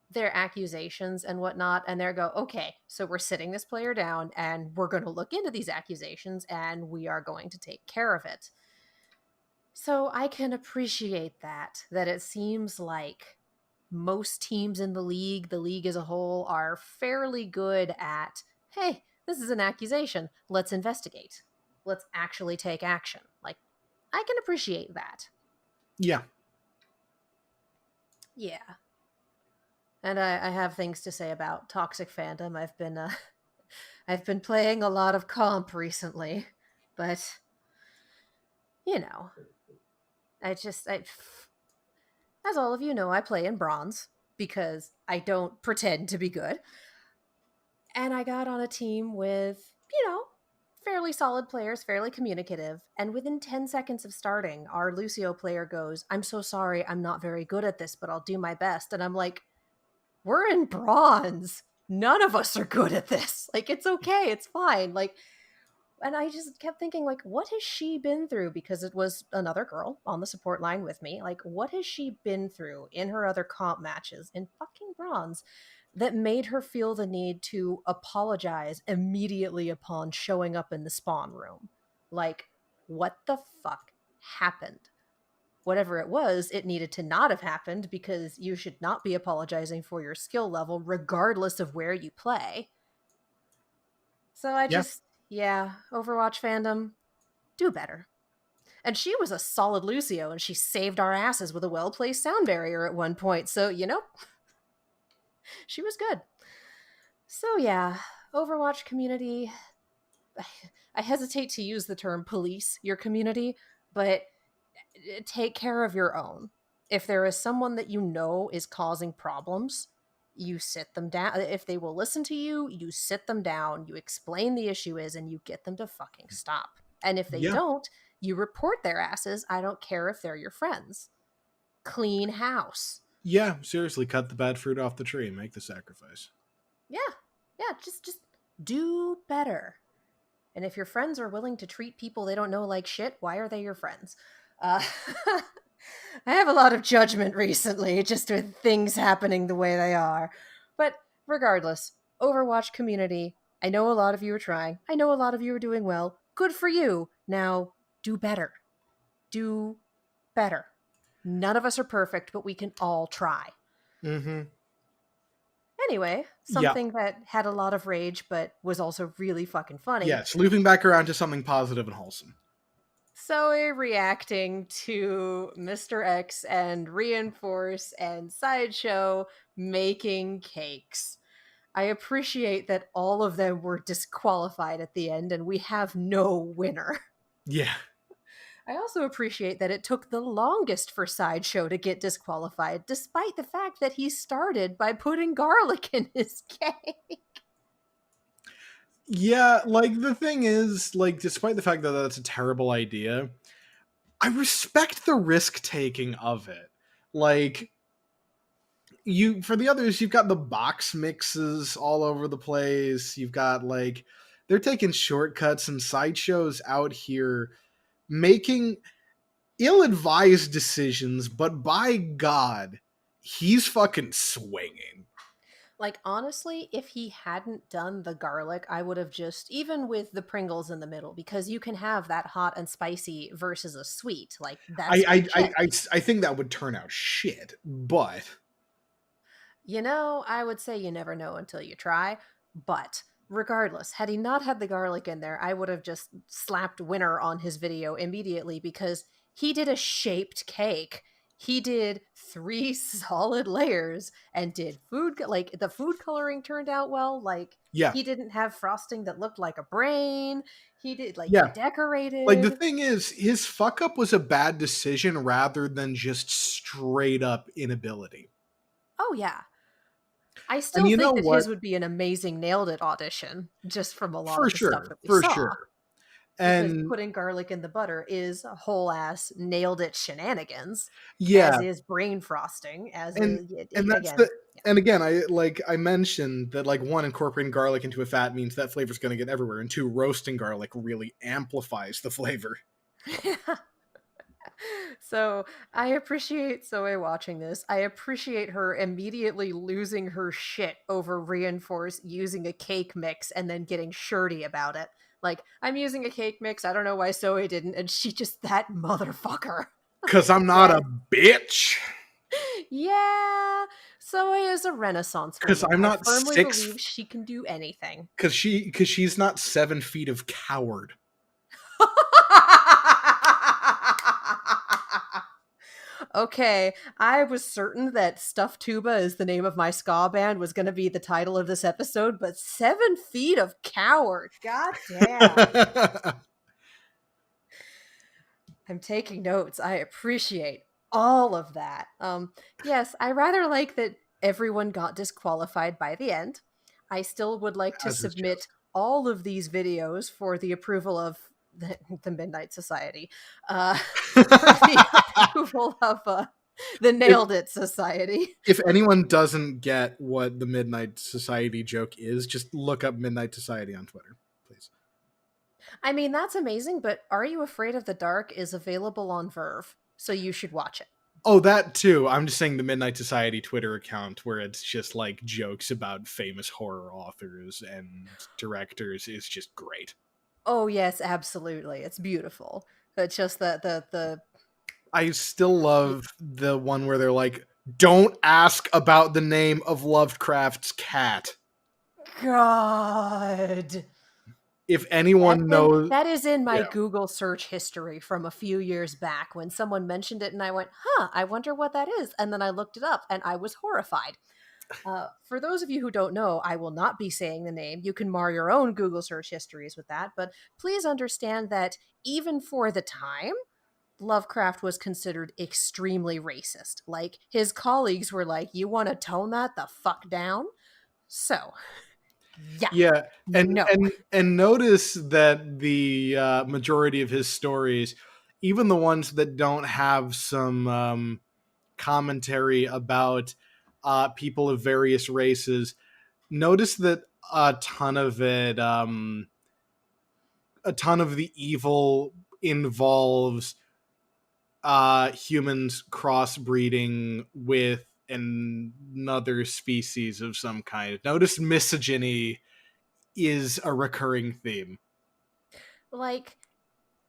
their accusations and whatnot and they go, okay, so we're sitting this player down and we're going to look into these accusations and we are going to take care of it. So I can appreciate that it seems like most teams in the league as a whole, are fairly good at, hey, this is an accusation. Let's investigate. Let's actually take action. Like, I can appreciate that. Yeah. Yeah. And I have things to say about toxic fandom. I've been playing a lot of comp recently, but you know, I as all of you know, I play in bronze because I don't pretend to be good. And I got on a team with, fairly solid players, fairly communicative. And within 10 seconds of starting, our Lucio player goes, I'm so sorry, I'm not very good at this, but I'll do my best. And I'm like, we're in bronze. None of us are good at this. Like, it's okay, it's fine. Like, and I just kept thinking, like, what has she been through? Because it was another girl on the support line with me. Like, what has she been through in her other comp matches in fucking bronze that made her feel the need to apologize immediately upon showing up in the spawn room? Like, what the fuck happened? Whatever it was, it needed to not have happened because you should not be apologizing for your skill level, regardless of where you play. So Yeah. yeah, Overwatch fandom, do better. And she was a solid Lucio, and she saved our asses with a well placed sound barrier at one point. So, she was good. So, yeah, Overwatch community, I hesitate to use the term police your community, but take care of your own. If there is someone that you know is causing problems, you sit them down. If they will listen to you, you sit them down, you explain the issue is, and you get them to fucking stop. And if they Yeah. don't, you report their asses. I don't care if they're your friends. Clean house. Yeah, seriously, cut the bad fruit off the tree and make the sacrifice. Yeah. Yeah, just do better. And if your friends are willing to treat people they don't know like shit, why are they your friends? Uh, I have a lot of judgment recently, just with things happening the way they are. But regardless, Overwatch community, I know a lot of you are trying. I know a lot of you are doing well. Good for you. Now, do better. Do better. None of us are perfect, but we can all try. Mm-hmm. Anyway, Yeah. something that had a lot of rage but was also really fucking funny. Yes, looping back around to something positive and wholesome. Zoe reacting to Mr. X and Reinforce and Sideshow making cakes. I appreciate that all of them were disqualified at the end and we have no winner. Yeah. I also appreciate that it took the longest for Sideshow to get disqualified, despite the fact that he started by putting garlic in his cake. Yeah, like the thing is, like, despite the fact that that's a terrible idea, I respect the risk taking of it. Like, you for the others, you've got the box mixes all over the place. You've got like they're taking shortcuts and sideshows out here making ill-advised decisions, but by God, he's fucking swinging. Like, honestly, if he hadn't done the garlic, I would have just, even with the Pringles in the middle, because you can have that hot and spicy versus a sweet. Like, that's legit. I think that would turn out shit, but You know, I would say you never know until you try, but regardless, had he not had the garlic in there, I would have just slapped winner on his video immediately because he did a shaped cake. He did 3 solid layers and did like the food coloring turned out well. Like yeah, he didn't have frosting that looked like a brain. He did like he yeah. Like the decorated. thing is, his fuck up was a bad decision rather than just straight up inability. Oh yeah. I And still you know think that what? his would be an amazing nailed it audition just from a lot For of the stuff sure, that we for saw. sure. Because And putting garlic in the butter is a whole ass nailed it shenanigans, as yeah, is brain frosting, as and is and that's again. the and again, I mentioned that like one, incorporating garlic into a fat means that flavor's going to get everywhere, and two, roasting garlic really amplifies the flavor. Yeah. So I appreciate Zoe watching this. I appreciate her immediately losing her shit over Reinforce using a cake mix and then getting shirty about it. Like, I'm using a cake mix. I don't know why Zoe didn't, and she just that motherfucker. Cause I'm not a Yes. bitch. Yeah, Zoe is a Renaissance Cause woman. I'm I not firmly six. believe she can do anything. Cause she's not 7 feet of coward. Okay, I was certain that Stuff Ttuba is the name of my ska band was going to be the title of this episode, but 7 feet of coward. God damn. I'm taking notes. I appreciate all of that. Yes, I rather like that everyone got disqualified by the end. I still would like to As is submit just. all of these videos for the approval of the Midnight Society, for the approval of the if, Nailed It Society. if anyone doesn't get what the Midnight Society joke is, just look up Midnight Society on Twitter, please. I mean, that's amazing, but Are You Afraid of the Dark is available on Verve, so you should watch it. Oh, that too. I'm just saying the Midnight Society Twitter account where it's just like jokes about famous horror authors and directors is just great. Oh yes, absolutely. It's beautiful. But just the I still love the one where they're like, don't ask about the name of Lovecraft's cat. God. If anyone knows, That is in my yeah. Google search history from a few years back when someone mentioned it and I went, "Huh, I wonder what that is." And then I looked it up and I was horrified. For those of you who don't know, I will not be saying the name. You can mar your own Google search histories with that, but please understand that even for the time, Lovecraft was considered extremely racist. Like, his colleagues were like, "You want to tone that the fuck down?" So, yeah, Yeah, no. and notice that the majority of his stories, even the ones that don't have some commentary about people of various races, notice that a ton of it, a ton of the evil involves humans crossbreeding with another species of some kind. Notice misogyny is a recurring theme. Like,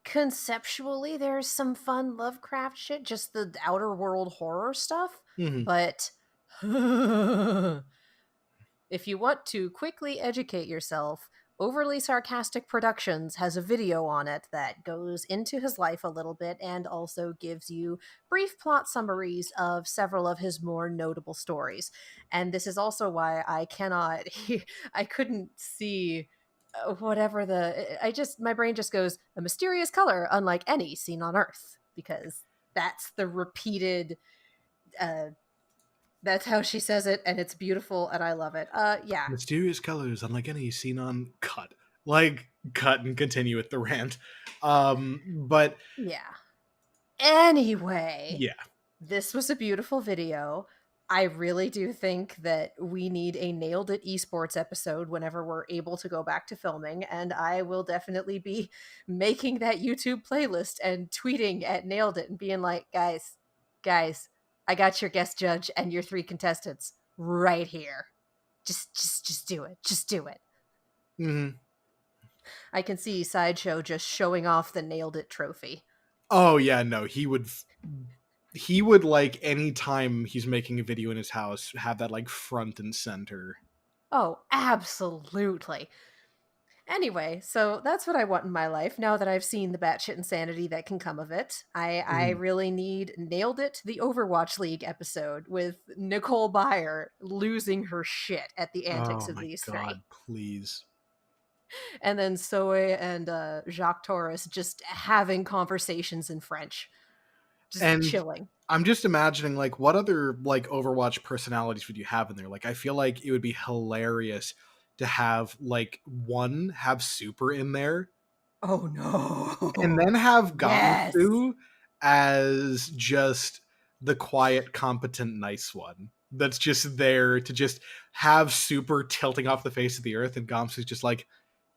conceptually, there's some fun Lovecraft shit, just the outer world horror stuff, Mm-hmm. but If you want to quickly educate yourself, Overly Sarcastic Productions has a video on it that goes into his life a little bit and also gives you brief plot summaries of several of his more notable stories. And this is also why I cannot, I couldn't see whatever my brain just goes, a mysterious color unlike any seen on Earth, because that's the repeated uh that's how she says it, and it's beautiful, and I love it. Yeah, Mysterious colors, unlike any seen on cut. Like, cut and continue with the rant. But yeah. Anyway, yeah. this was a beautiful video. I really do think that we need a Nailed It esports episode whenever we're able to go back to filming, and I will definitely be making that YouTube playlist and tweeting at Nailed It and being like, guys, I got your guest judge and your 3 contestants right here. Just do it. Just do it. Mhm. I can see Sideshow just showing off the Nailed It trophy. Oh yeah, no, he would like anytime he's making a video in his house have that like front and center. Oh, absolutely. Anyway, so that's what I want in my life now that I've seen the batshit insanity that can come of it. I Mhm. really need Nailed It, the Overwatch League episode with Nicole Byer losing her shit at the antics Oh of my these 3. god, please. And then Zoe and Jacques Torres just having conversations in French, just And chilling. I'm just imagining like what other like Overwatch personalities would you have in there? Like I feel like it would be hilarious to have like one have Super in there Oh and no. then have Yes. Gamsu as just the quiet, competent, nice one. That's just there to just have Super tilting off the face of the earth, and Gamsu's just like,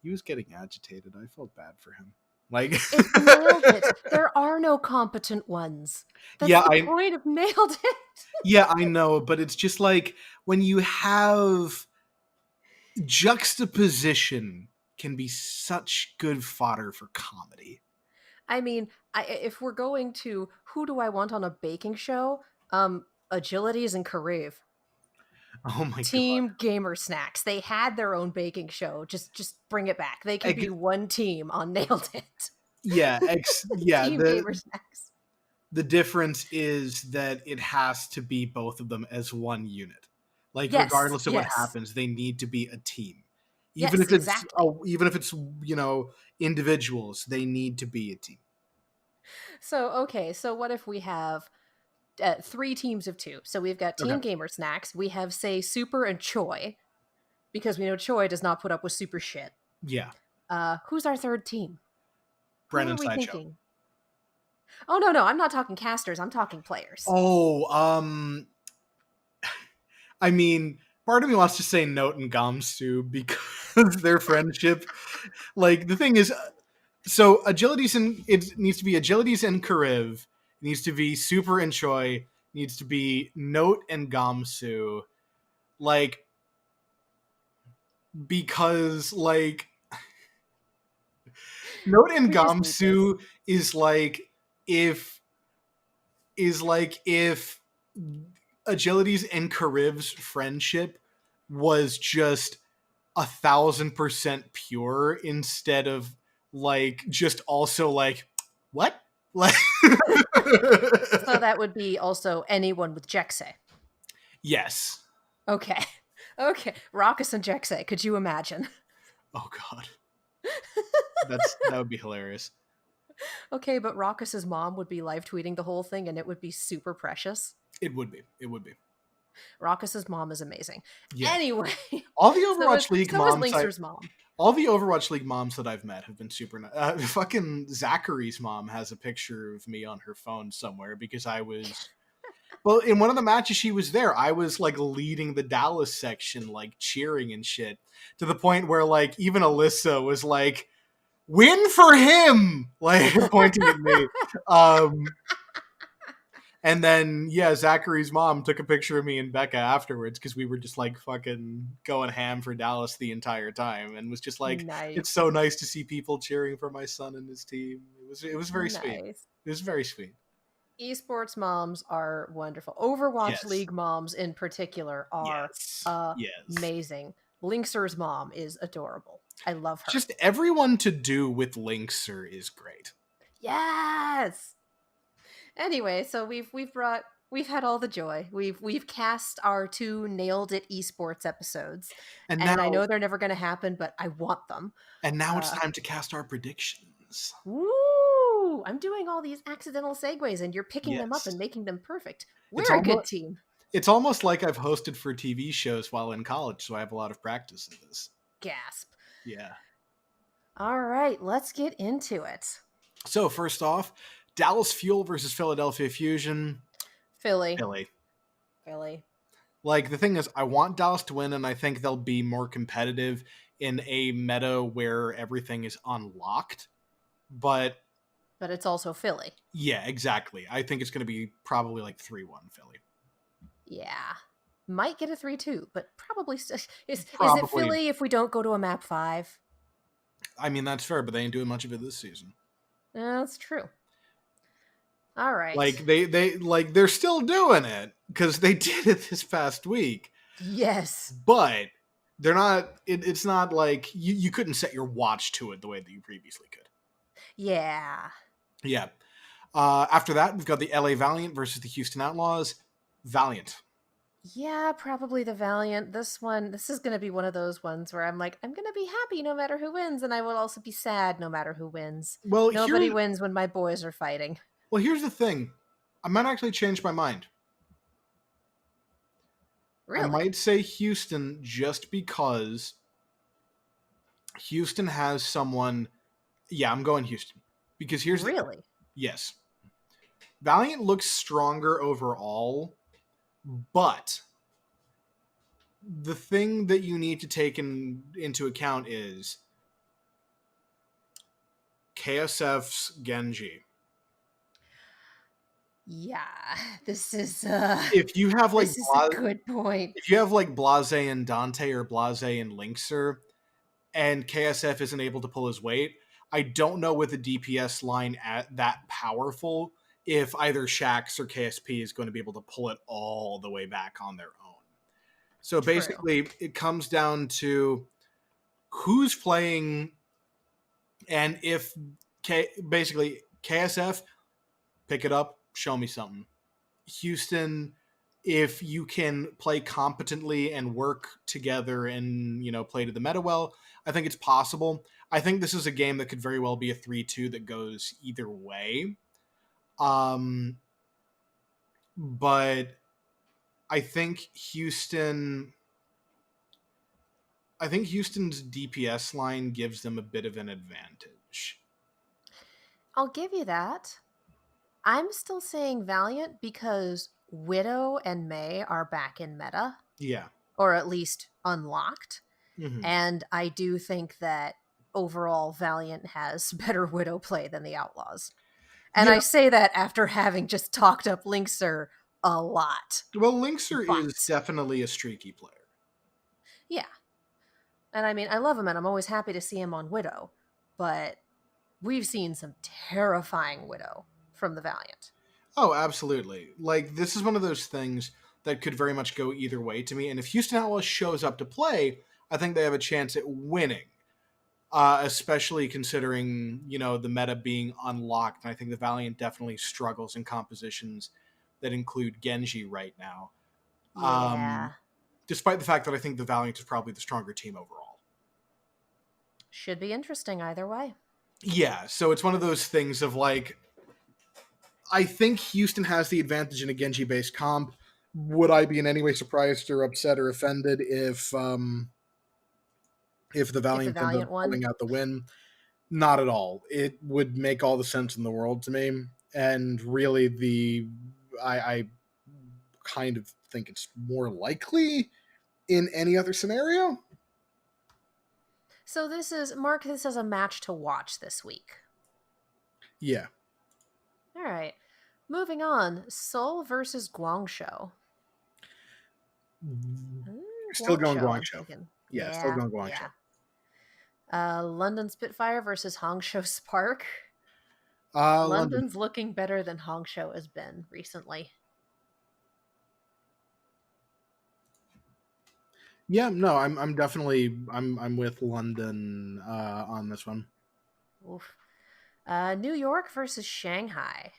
he was getting agitated. I felt bad for him. Like, It's Nailed It. There are no competent ones. That's yeah, the I point of Nailed It. yeah, I know, but it's just like when you have juxtaposition can be such good fodder for comedy. I mean, if we're going to who do I want on a baking show, Agilities and Kariv. Oh my god. Team Gamer Snacks. They had their own baking show. Just bring it back. They can be one team on Nailed It. Yeah, Team Gamer Snacks. the difference is that it has to be both of them as one unit. Like Yes, regardless of what yes. happens, they need to be a team. Yes, exactly. Even if it's, individuals, they need to be a team. So, okay, so what if we have 3 teams of 2? So we've got Okay. Team Gamer Snacks. We have, say, Super and Choi, because we know Choi does not put up with super shit. Yeah. Who's our third team? Who are Brennan we Sideshow. thinking? Oh no, I'm not talking casters. I'm talking players. Oh, I mean, part of me wants to say Note and Gamsu because their friendship. Like the thing is, so agilities and it needs to be agilities and Kariv. It needs to be Super and Choi. It needs to be Note and Gamsu. Like because like Note and We just need this. Gamsu is like if if Agilities and Kariv's friendship was just 1,000% pure instead of like just also like what like So that would be also anyone with Jexay. yes. Okay. Okay. Raucus and Jexay. Could you imagine? Oh god, that would be hilarious. Okay, but Raucus's mom would be live tweeting the whole thing and it would be super precious. It would be Raucus's mom is amazing. yeah. Anyway, all the so is overwatch league so is moms I Linkster's mom. all the Overwatch League moms that I've met have been super nice. Fucking Zachary's mom has a picture of me on her phone somewhere because I was. Well, in one of the matches she was there, I was like leading the Dallas section, like cheering and shit, to the point where like even Alyssa was like, "Win for him!" like pointing at me. And then, yeah, Zachary's mom took a picture of me and Becca afterwards because we were just like fucking going ham for Dallas the entire time, and was just like, "It's Nice. so nice to see people cheering for my son and his team." It was very sweet. Nice. It was very sweet. Esports moms are wonderful. Overwatch Yes. League moms in particular are Yes. Yes. amazing. Linkser's mom is adorable. I love her. Just everyone to do with Linkser is great. Yes. Anyway, so we've had all the joy. We've cast our 2 nailed it esports episodes, And and I now know they're never going to happen, but I want them. it's Uh time to cast our predictions. Woo! I'm doing all these accidental segues and you're picking them up and Yes. making them perfect. It's We're a good almost team. it's almost like I've hosted for TV shows while in college, so I have a lot of practice in this. Gasp. Yeah. All right, let's get into it. So first off, Dallas Fuel versus Philadelphia Fusion. Philly. Philly. Philly. Like, the thing is, I want Dallas to win, and I think they'll be more competitive in a meta where everything is unlocked. But But it's also Philly. yeah, exactly. I think it's going to be probably like 3-1 Philly. Yeah. Might get a 3-2, but probably is it Probably. Philly if we don't go to a map 5? I mean, that's fair, but they ain't doing much of it this season. That's true. All right. Like, they're still doing it because they did it this past week. Yes. But they're not. It's not like you couldn't set your watch to it the way that you previously could. Yeah. Yeah. After that, we've got the LA Valiant versus the Houston Outlaws. Valiant. Yeah, probably the Valiant. This is going to be one of those ones where I'm like, I'm going to be happy no matter who wins, and I will also be sad no matter who wins. Well, Nobody wins when my boys are fighting. here's the thing. I might actually change my mind. I Really? might say Houston just because Houston has someone. Yeah, I'm going Houston. Because here's the thing. Really? Yes. Valiant looks stronger overall, but the thing that you need to take into account is KSF's Genji. Yeah. This is If you have like this is a good point. if you have like Blase and Dante or Blase and Linkser, and KSF isn't able to pull his weight, I don't know with a DPS line that powerful if either Shax or KSP is going to be able to pull it all the way back on their own. So True. basically, it comes down to who's playing, and if basically KSF, pick it up, show me something. Houston, if you can play competently and work together and play to the meta well, I think it's possible. I think this is a game that could very well be a 3-2 that goes either way. But I think Houston's DPS line gives them a bit of an advantage. I'll give you that. I'm still saying Valiant because Widow and May are back in meta. Yeah. Or at least unlocked. Mm-hmm. And I do think that overall Valiant has better Widow play than the Outlaws. And Yeah. I say that after having just talked up Linkser a lot. Well, Linkser But is definitely a streaky player. yeah. And I mean, I love him and I'm always happy to see him on Widow. But we've seen some terrifying Widow from the Valiant. Oh, absolutely. Like, this is one of those things that could very much go either way to me. And if Houston Outlaws shows up to play, I think they have a chance at winning. Especially considering, the meta being unlocked. And I think the Valiant definitely struggles in compositions that include Genji right now. Yeah. Despite the fact that I think the Valiant is probably the stronger team overall. Should be interesting either way. Yeah, so it's one of those things of like, I think Houston has the advantage in a Genji-based comp. Would I be in any way surprised or upset or offended if the Valiant ended up pulling out the win? Not at all. It would make all the sense in the world to me. And really, I kind of think it's more likely in any other scenario. So mark this as a match to watch this week. Yeah. All right. Moving on, Seoul versus Guangzhou. Still going I'm Guangzhou. thinking. Yeah, still going Guangzhou. Yeah. London Spitfire versus Hangzhou Spark. London. London's looking better than Hangzhou has been recently. Yeah, no, I'm definitely I'm with London on this one. Oof. New York versus Shanghai.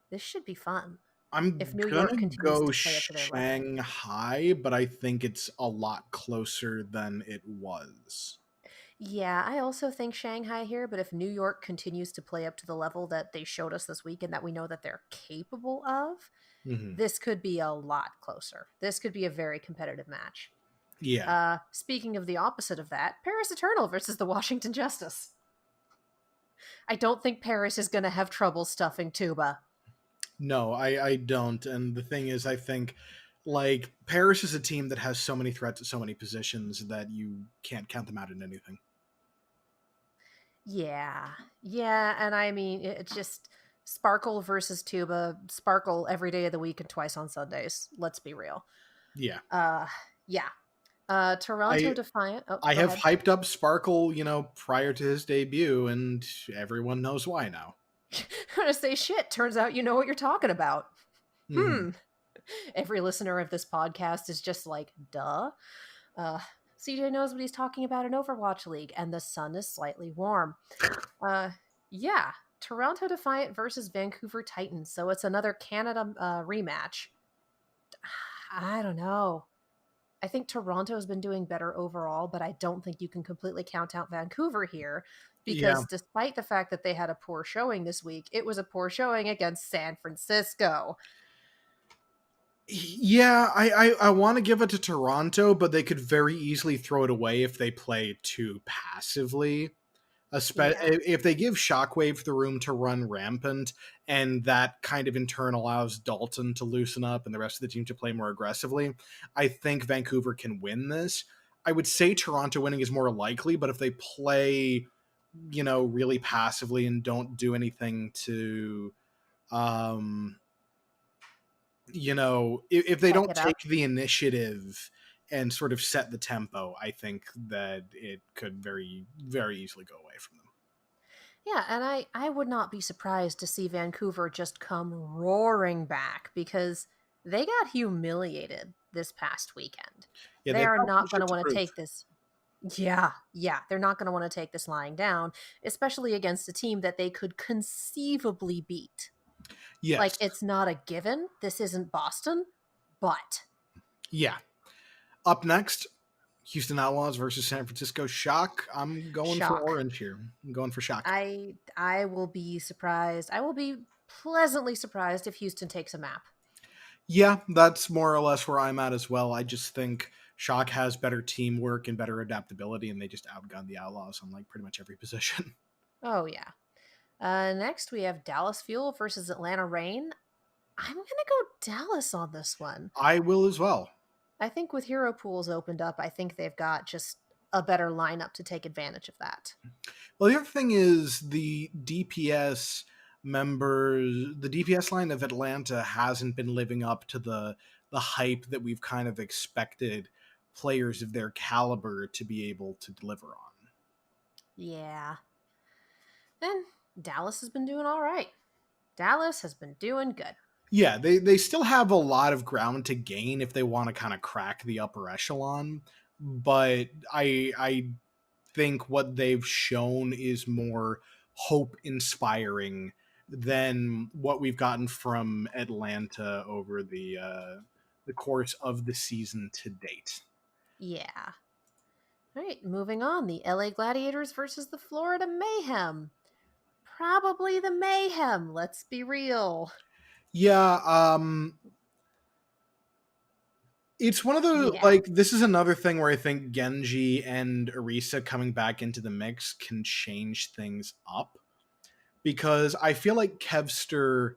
This should be fun if I'm New York gonna continues go to play up to their level. Shanghai, but I think it's a lot closer than it was. Yeah, I also think Shanghai here, but if New York continues to play up to the level that they showed us this week and that we know that they're capable of, Hmm. this could be a lot closer. This could be a very competitive match. Yeah. Speaking of the opposite of that, Paris Eternal versus the Washington Justice. I don't think Paris is going to have trouble stuffing Ttuba. No, I don't. And the thing is, I think like Paris is a team that has so many threats at so many positions that you can't count them out in anything. Yeah, yeah, and I mean it's just Sparkle versus Tuba. Sparkle every day of the week and twice on Sundays. Let's be real. Yeah. Uh, yeah. Toronto I Defiant. Oh, I go have ahead. hyped up Sparkle, prior to his debut, and everyone knows why now. I'm gonna say shit. Turns out you know what you're talking about. Hmm. Hmm. Every listener of this podcast is just like, duh. Uh, CJ knows what he's talking about in Overwatch League, and the sun is slightly warm. Uh, yeah, Toronto Defiant versus Vancouver Titans. So it's another Canada rematch. I don't know. I think Toronto's been doing better overall, but I don't think you can completely count out Vancouver here Yeah. because despite the fact that they had a poor showing this week, it was a poor showing against San Francisco. Yeah, I want to give it to Toronto, but they could very easily throw it away if they play too passively. Yeah. If they give Shockwave the room to run rampant, and that kind of in turn allows Dalton to loosen up and the rest of the team to play more aggressively, I think Vancouver can win this. I would say Toronto winning is more likely, but if they play, really passively and don't do anything to, um, if they Tech don't it take up. the initiative and sort of set the tempo, I think that it could very, very easily go away from them. Yeah, and I would not be surprised to see Vancouver just come roaring back because they got humiliated this past weekend. Yeah, They they've are got some not going shit to to want to prove. take this. Yeah, yeah, they're not going to want to take this lying down, especially against a team that they could conceivably beat. Like, Yes. it's not a given. This isn't Boston, but Yeah. Up next, Houston Outlaws versus San Francisco Shock. I'm going for shock. orange here. I'm going for Shock. I will be surprised. I will be pleasantly surprised if Houston takes a map. Yeah, that's more or less where I'm at as well. I just think Shock has better teamwork and better adaptability, and they just outgun the Outlaws on like pretty much every position. Oh yeah. Next we have Dallas Fuel versus Atlanta Rain. I'm gonna go Dallas on this one. I will as well. I think with hero pools opened up, I think they've got just a better lineup to take advantage of that. Well, the other thing is the DPS line of Atlanta hasn't been living up to the hype that we've kind of expected players of their caliber to be able to deliver on. Yeah. And Dallas has been doing all right. Dallas has been doing good. Yeah, they still have a lot of ground to gain if they want to kind of crack the upper echelon, but I think what they've shown is more hope inspiring than what we've gotten from Atlanta over the course of the season to date. Yeah. All right, moving on. The LA Gladiators versus the Florida Mayhem. Probably the Mayhem, let's be real. Yeah, it's one of the Yeah. like this is another thing where I think Genji and Arisa coming back into the mix can change things up because I feel like Kevster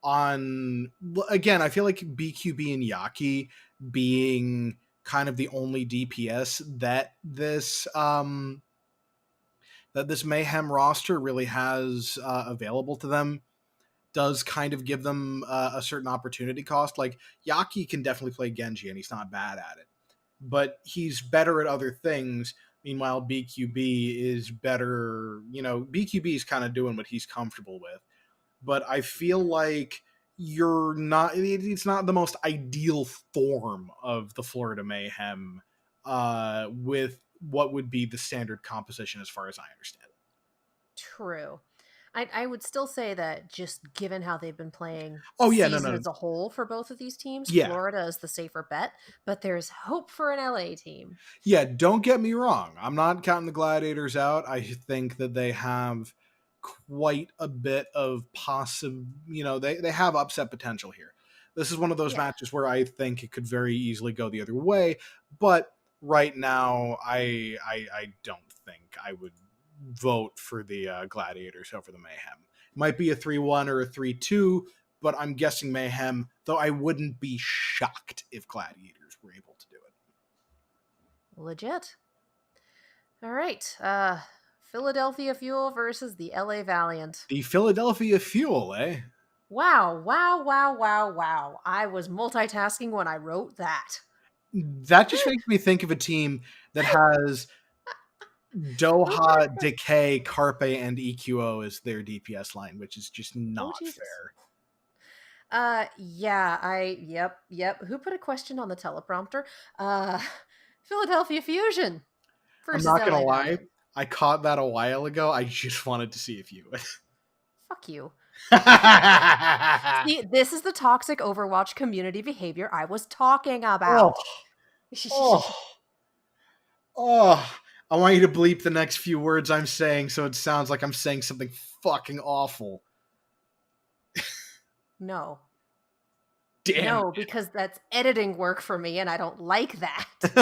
on again, I feel like BQB and Yaki being kind of the only DPS that this Mayhem roster really has available to them does kind of give them a certain opportunity cost. Like Yaki can definitely play Genji and he's not bad at it, but he's better at other things. Meanwhile, BQB is better. BQB is kind of doing what he's comfortable with. But I feel like it's not the most ideal form of the Florida Mayhem with what would be the standard composition as far as I understand it. True. I would still say that just given how they've been playing Oh yeah, no, season no, as a whole for both of these teams, yeah, Florida is the safer bet, but there's hope for an LA team. yeah. Don't get me wrong. I'm not counting the Gladiators out. I think that they have quite a bit of possible. They have upset potential here. This is one of those Yeah. matches where I think it could very easily go the other way. But right now, I don't think I would vote for the Gladiators over the Mayhem. It might be a 3-1 or a 3-2, but I'm guessing Mayhem, though I wouldn't be shocked if Gladiators were able to do it. Legit. All right. Philadelphia Fuel versus the LA Valiant. The Philadelphia Fuel, eh? Wow, wow, wow, wow, wow. I was multitasking when I wrote that. That just makes me think of a team that has Who put Doha, a Decay, Carpe, and EQO as their DPS line, which is just Oh not Jesus. fair. Yep. Who put a question on the teleprompter? Uh Philadelphia Fusion I'm versus not gonna LA lie, Valiant. I caught that a while ago. I just wanted to see if you would. Fuck you. See, this is the toxic Overwatch community behavior I was talking Oh, about. oh, oh. I want you to bleep the next few words I'm saying so it sounds like I'm saying something fucking awful. No. Damn No, because that's editing work for me and I don't like that. it.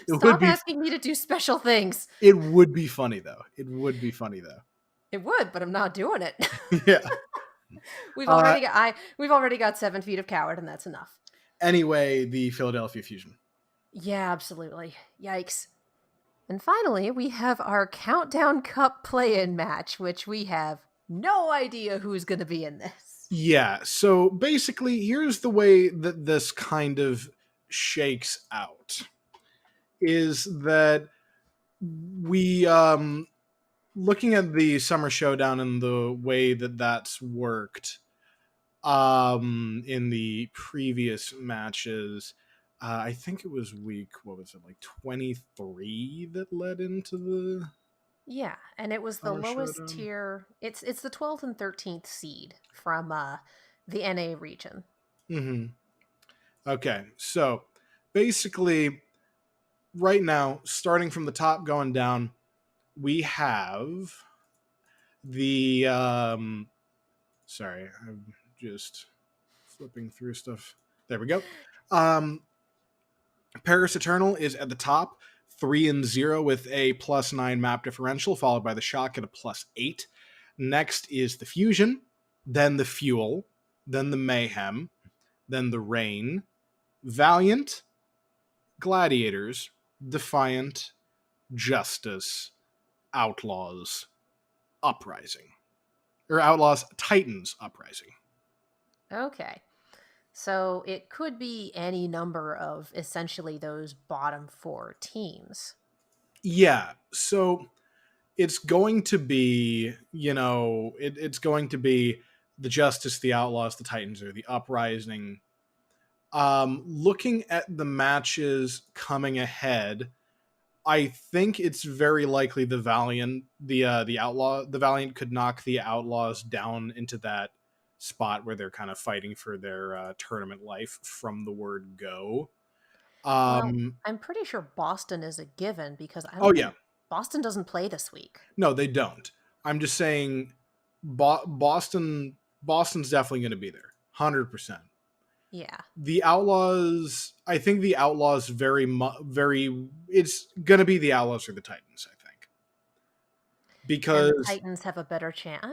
it would Stop be asking me to do special things. it would be funny though. It would be funny though. It would, but I'm not doing it. Yeah. Uh, We've already got 7 feet of coward and that's enough. anyway, the Philadelphia Fusion. Yeah, absolutely. Yikes. And finally, we have our Countdown Cup play-in match, which we have no idea who's going to be in this. Yeah, so basically, here's the way that this kind of shakes out is that we, looking at the Summer Showdown and the way that that's worked in the previous matches, I think it was week, what was it, like 23 that led into the Yeah, and it was the Summer lowest Showdown? tier. It's the 12th and 13th seed from the NA region. Mm-hmm. Okay, so basically, right now, starting from the top going down, we have the sorry, I'm just flipping through stuff. There we go. Paris Eternal is at the top, 3-0 with a +9 map differential, followed by the Shock at a +8. Next is the Fusion, then the Fuel, then the Mayhem, then the Rain, Valiant, Gladiators, Defiant, Justice, Outlaws, Uprising. Or Outlaws, Titans, Uprising. Okay. So it could be any number of essentially those bottom 4 teams. Yeah, so it's going to be, it's going to be the Justice, the Outlaws, the Titans, or the Uprising. Looking at the matches coming ahead, I think it's very likely the Valiant, the Valiant could knock the Outlaws down into that spot where they're kind of fighting for their tournament life from the word go. Well, I'm pretty sure Boston is a given because I Oh don't yeah, think Boston doesn't play this week. no, they don't. I'm just saying, Boston's definitely going to be there, 100%. Yeah. The Outlaws, I think the Outlaws very, it's going to be the Outlaws or the Titans, I think. And the Because, Titans have a better chance.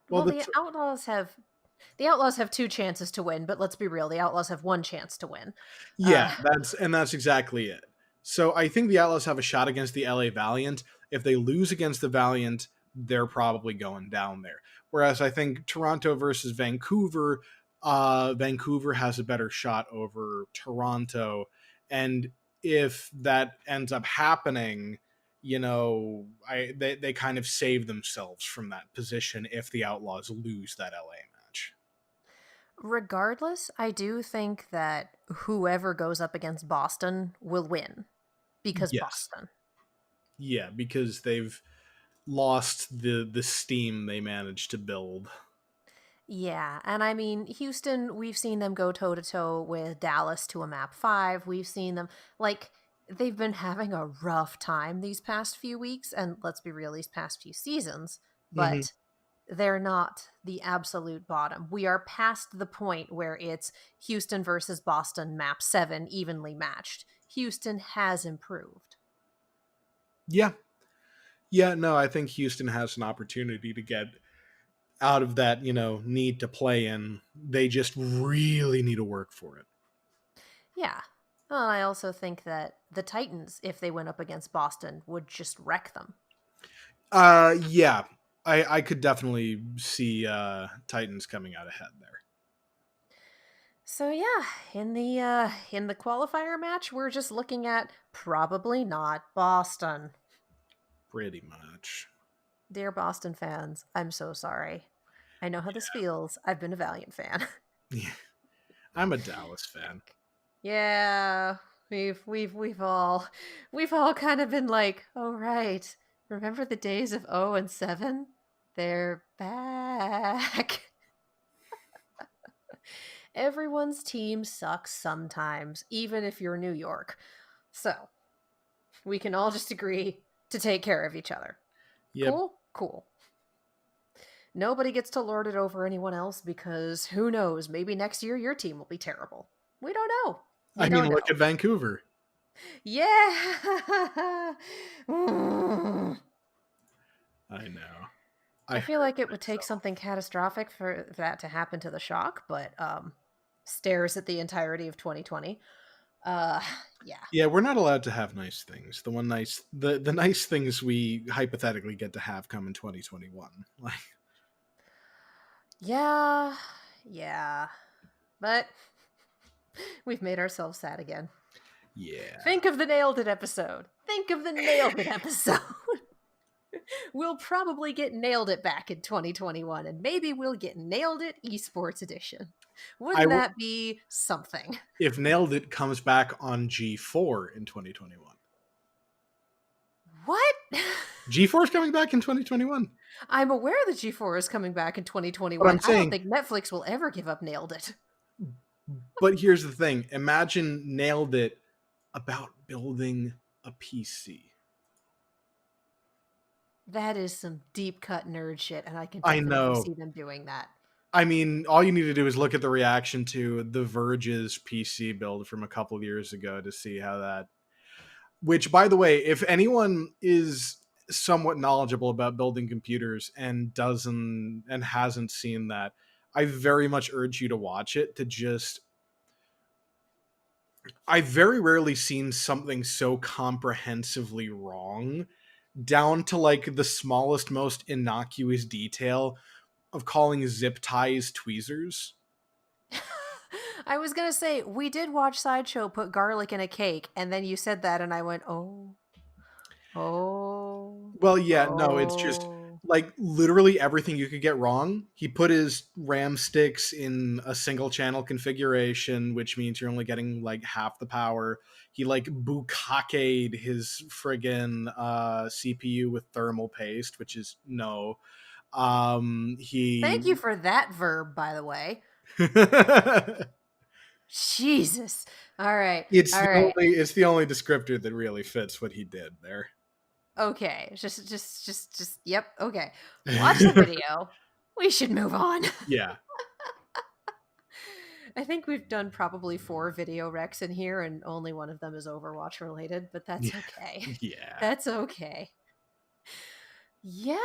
well, Well, the Outlaws have 2 chances to win, but let's be real, the Outlaws have 1 chance to win. yeah, that's exactly it. So I think the Outlaws have a shot against the LA Valiant. If they lose against the Valiant, they're probably going down there. Whereas I think Toronto versus Vancouver, Vancouver has a better shot over Toronto. And if that ends up happening, they kind of save themselves from that position if the Outlaws lose that LA match. Regardless, I do think that whoever goes up against Boston will win because Yes. Boston. Yeah, because they've lost the steam they managed to build. Yeah, and I mean, Houston, we've seen them go toe to toe with Dallas to a map 5. We've seen them, like, they've been having a rough time these past few weeks, and let's be real, these past few seasons, Hmm. but they're not the absolute bottom. We are past the point where it's Houston versus Boston map 7 evenly matched. Houston has improved. Yeah. Yeah, no, I think Houston has an opportunity to get out of that, need to play in. They just really need to work for it. Yeah. Well, I also think that the Titans, if they went up against Boston, would just wreck them. Yeah. I could definitely see Titans coming out ahead there. So yeah, in the qualifier match, we're just looking at probably not Boston. Pretty much. Dear Boston fans, I'm so sorry. I know how this feels. I've been a Valiant fan. Yeah. I'm a Dallas fan. Yeah, we've all kind of been like, oh right, remember the days of 0 and 7? They're back. Everyone's team sucks sometimes, even if you're New York. So, we can all just agree to take care of each other. Yep. Cool? Cool. Nobody gets to lord it over anyone else because who knows, maybe next year your team will be terrible. We don't know. I We mean, don't look know. at Vancouver. Yeah. Mm. I know. I I feel hurt like it would take myself. something catastrophic for that to happen to the Shock, but stares at the entirety of 2020. Uh yeah. Yeah, we're not allowed to have nice things. The nice things we hypothetically get to have come in 2021. Like, Yeah. Yeah. But we've made ourselves sad again. yeah. Think of the nailed it episode. Think of the nailed it episode. We'll probably get nailed it back in 2021, and maybe we'll get nailed it esports edition. I Wouldn't w- that be something? if Nailed It comes back on G4 in 2021. What? G4 is coming back in 2021. I'm aware that G4 is coming back in But 2021. I'm I don't saying, think Netflix will ever give up nailed it. but here's the thing. Imagine Nailed It about building a PC. That is some deep cut nerd shit, and I can I definitely know. see them doing that. I mean, all you need to do is look at the reaction to The Verge's PC build from a couple of years ago to see how that. Which, by the way, if anyone is somewhat knowledgeable about building computers and hasn't seen that, I very much urge you to watch it. I've very rarely seen something so comprehensively wrong, down to like the smallest, most innocuous detail of calling zip ties tweezers. I was gonna say, we did watch Sideshow put garlic in a cake, and then you said that, and I went, oh, oh, Well, yeah, no, it's just oh. like literally everything you could get wrong. He put his RAM sticks in a single channel configuration, which means you're only getting like half the power. He like bukkake'd his friggin' CPU with thermal paste, which is no. Thank you He for that verb, by the way. Jesus. All right. All right. it's the only descriptor that really fits what he did there. Okay. Just, yep. Okay. Watch the video. We should move on. Yeah. I think we've done probably 4 video recs in here, and only one of them is Overwatch related, but that's Yeah. okay. Yeah. That's okay. Yeah.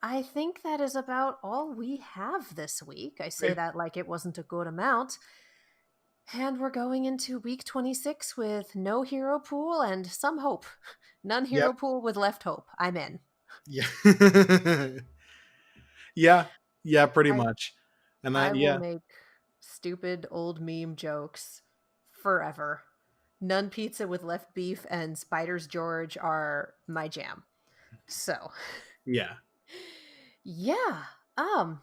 I think that is about all we have this week. I say that like it wasn't a good amount. And we're going into week 26 with no hero pool and some hope. None Yep. hero pool with left hope. I'm in. Yeah. Yeah. Yeah, pretty I much. And I that will yeah. make stupid old meme jokes forever. None pizza with left beef and Spiders George are my jam. So, Yeah. yeah. Um,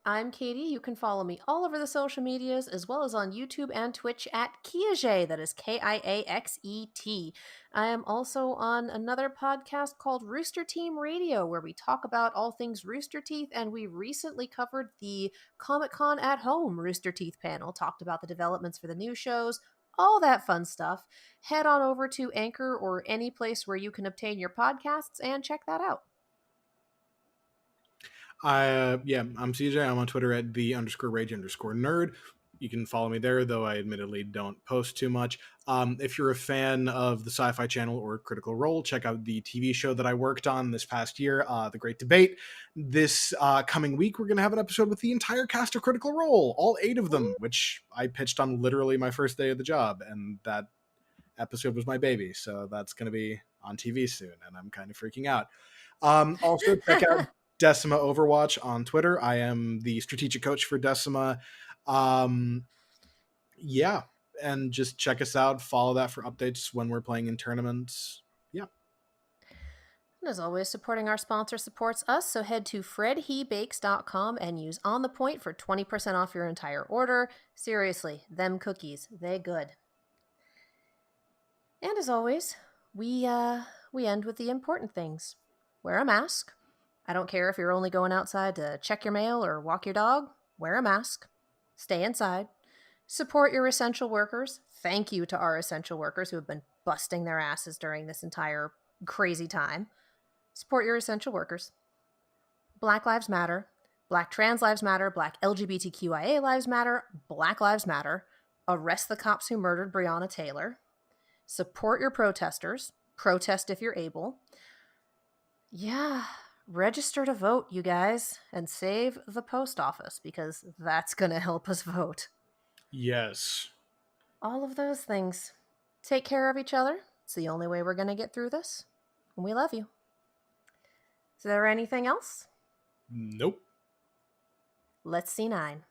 I'm Katie. You can follow me all over the social medias as well as on YouTube and Twitch at Kiaxet. That is Kiaxet. I am also on another podcast called Rooster Team Radio where we talk about all things Rooster Teeth, and we recently covered the Comic Con at Home Rooster Teeth panel, talked about the developments for the new shows, all that fun stuff. Head on over to Anchor or any place where you can obtain your podcasts and check that out. I'm CJ. I'm on Twitter at @the_rage_nerd. You can follow me there, though I admittedly don't post too much. If you're a fan of the Sci-Fi Channel or Critical Role, check out the TV show that I worked on this past year, The Great Debate. This coming week, we're going to have an episode with the entire cast of Critical Role, all 8 of them, which I pitched on literally my first day of the job, and that episode was my baby, so that's going to be on TV soon, and I'm kind of freaking out. Also, check out Decima Overwatch on Twitter. I am the strategic coach for Decima. Yeah, and just check us out. Follow that for updates when we're playing in tournaments. Yeah. And as always, supporting our sponsor supports us, so head to fredhebakes.com and use On The Point for 20% off your entire order. Seriously, them cookies, they good. And as always, we end with the important things. Wear a mask. I don't care if you're only going outside to check your mail or walk your dog. Wear a mask. Stay inside. Support your essential workers. Thank you to our essential workers who have been busting their asses during this entire crazy time. Support your essential workers. Black Lives Matter. Black Trans Lives Matter. Black LGBTQIA Lives Matter. Black Lives Matter. Arrest the cops who murdered Breonna Taylor. Support your protesters. Protest if you're able. Yeah, register to vote, you guys, and save the post office because that's going to help us vote. Yes. All of those things. Take care of each other. It's the only way we're going to get through this. And we love you. Is there anything else? Nope. Let's see 9.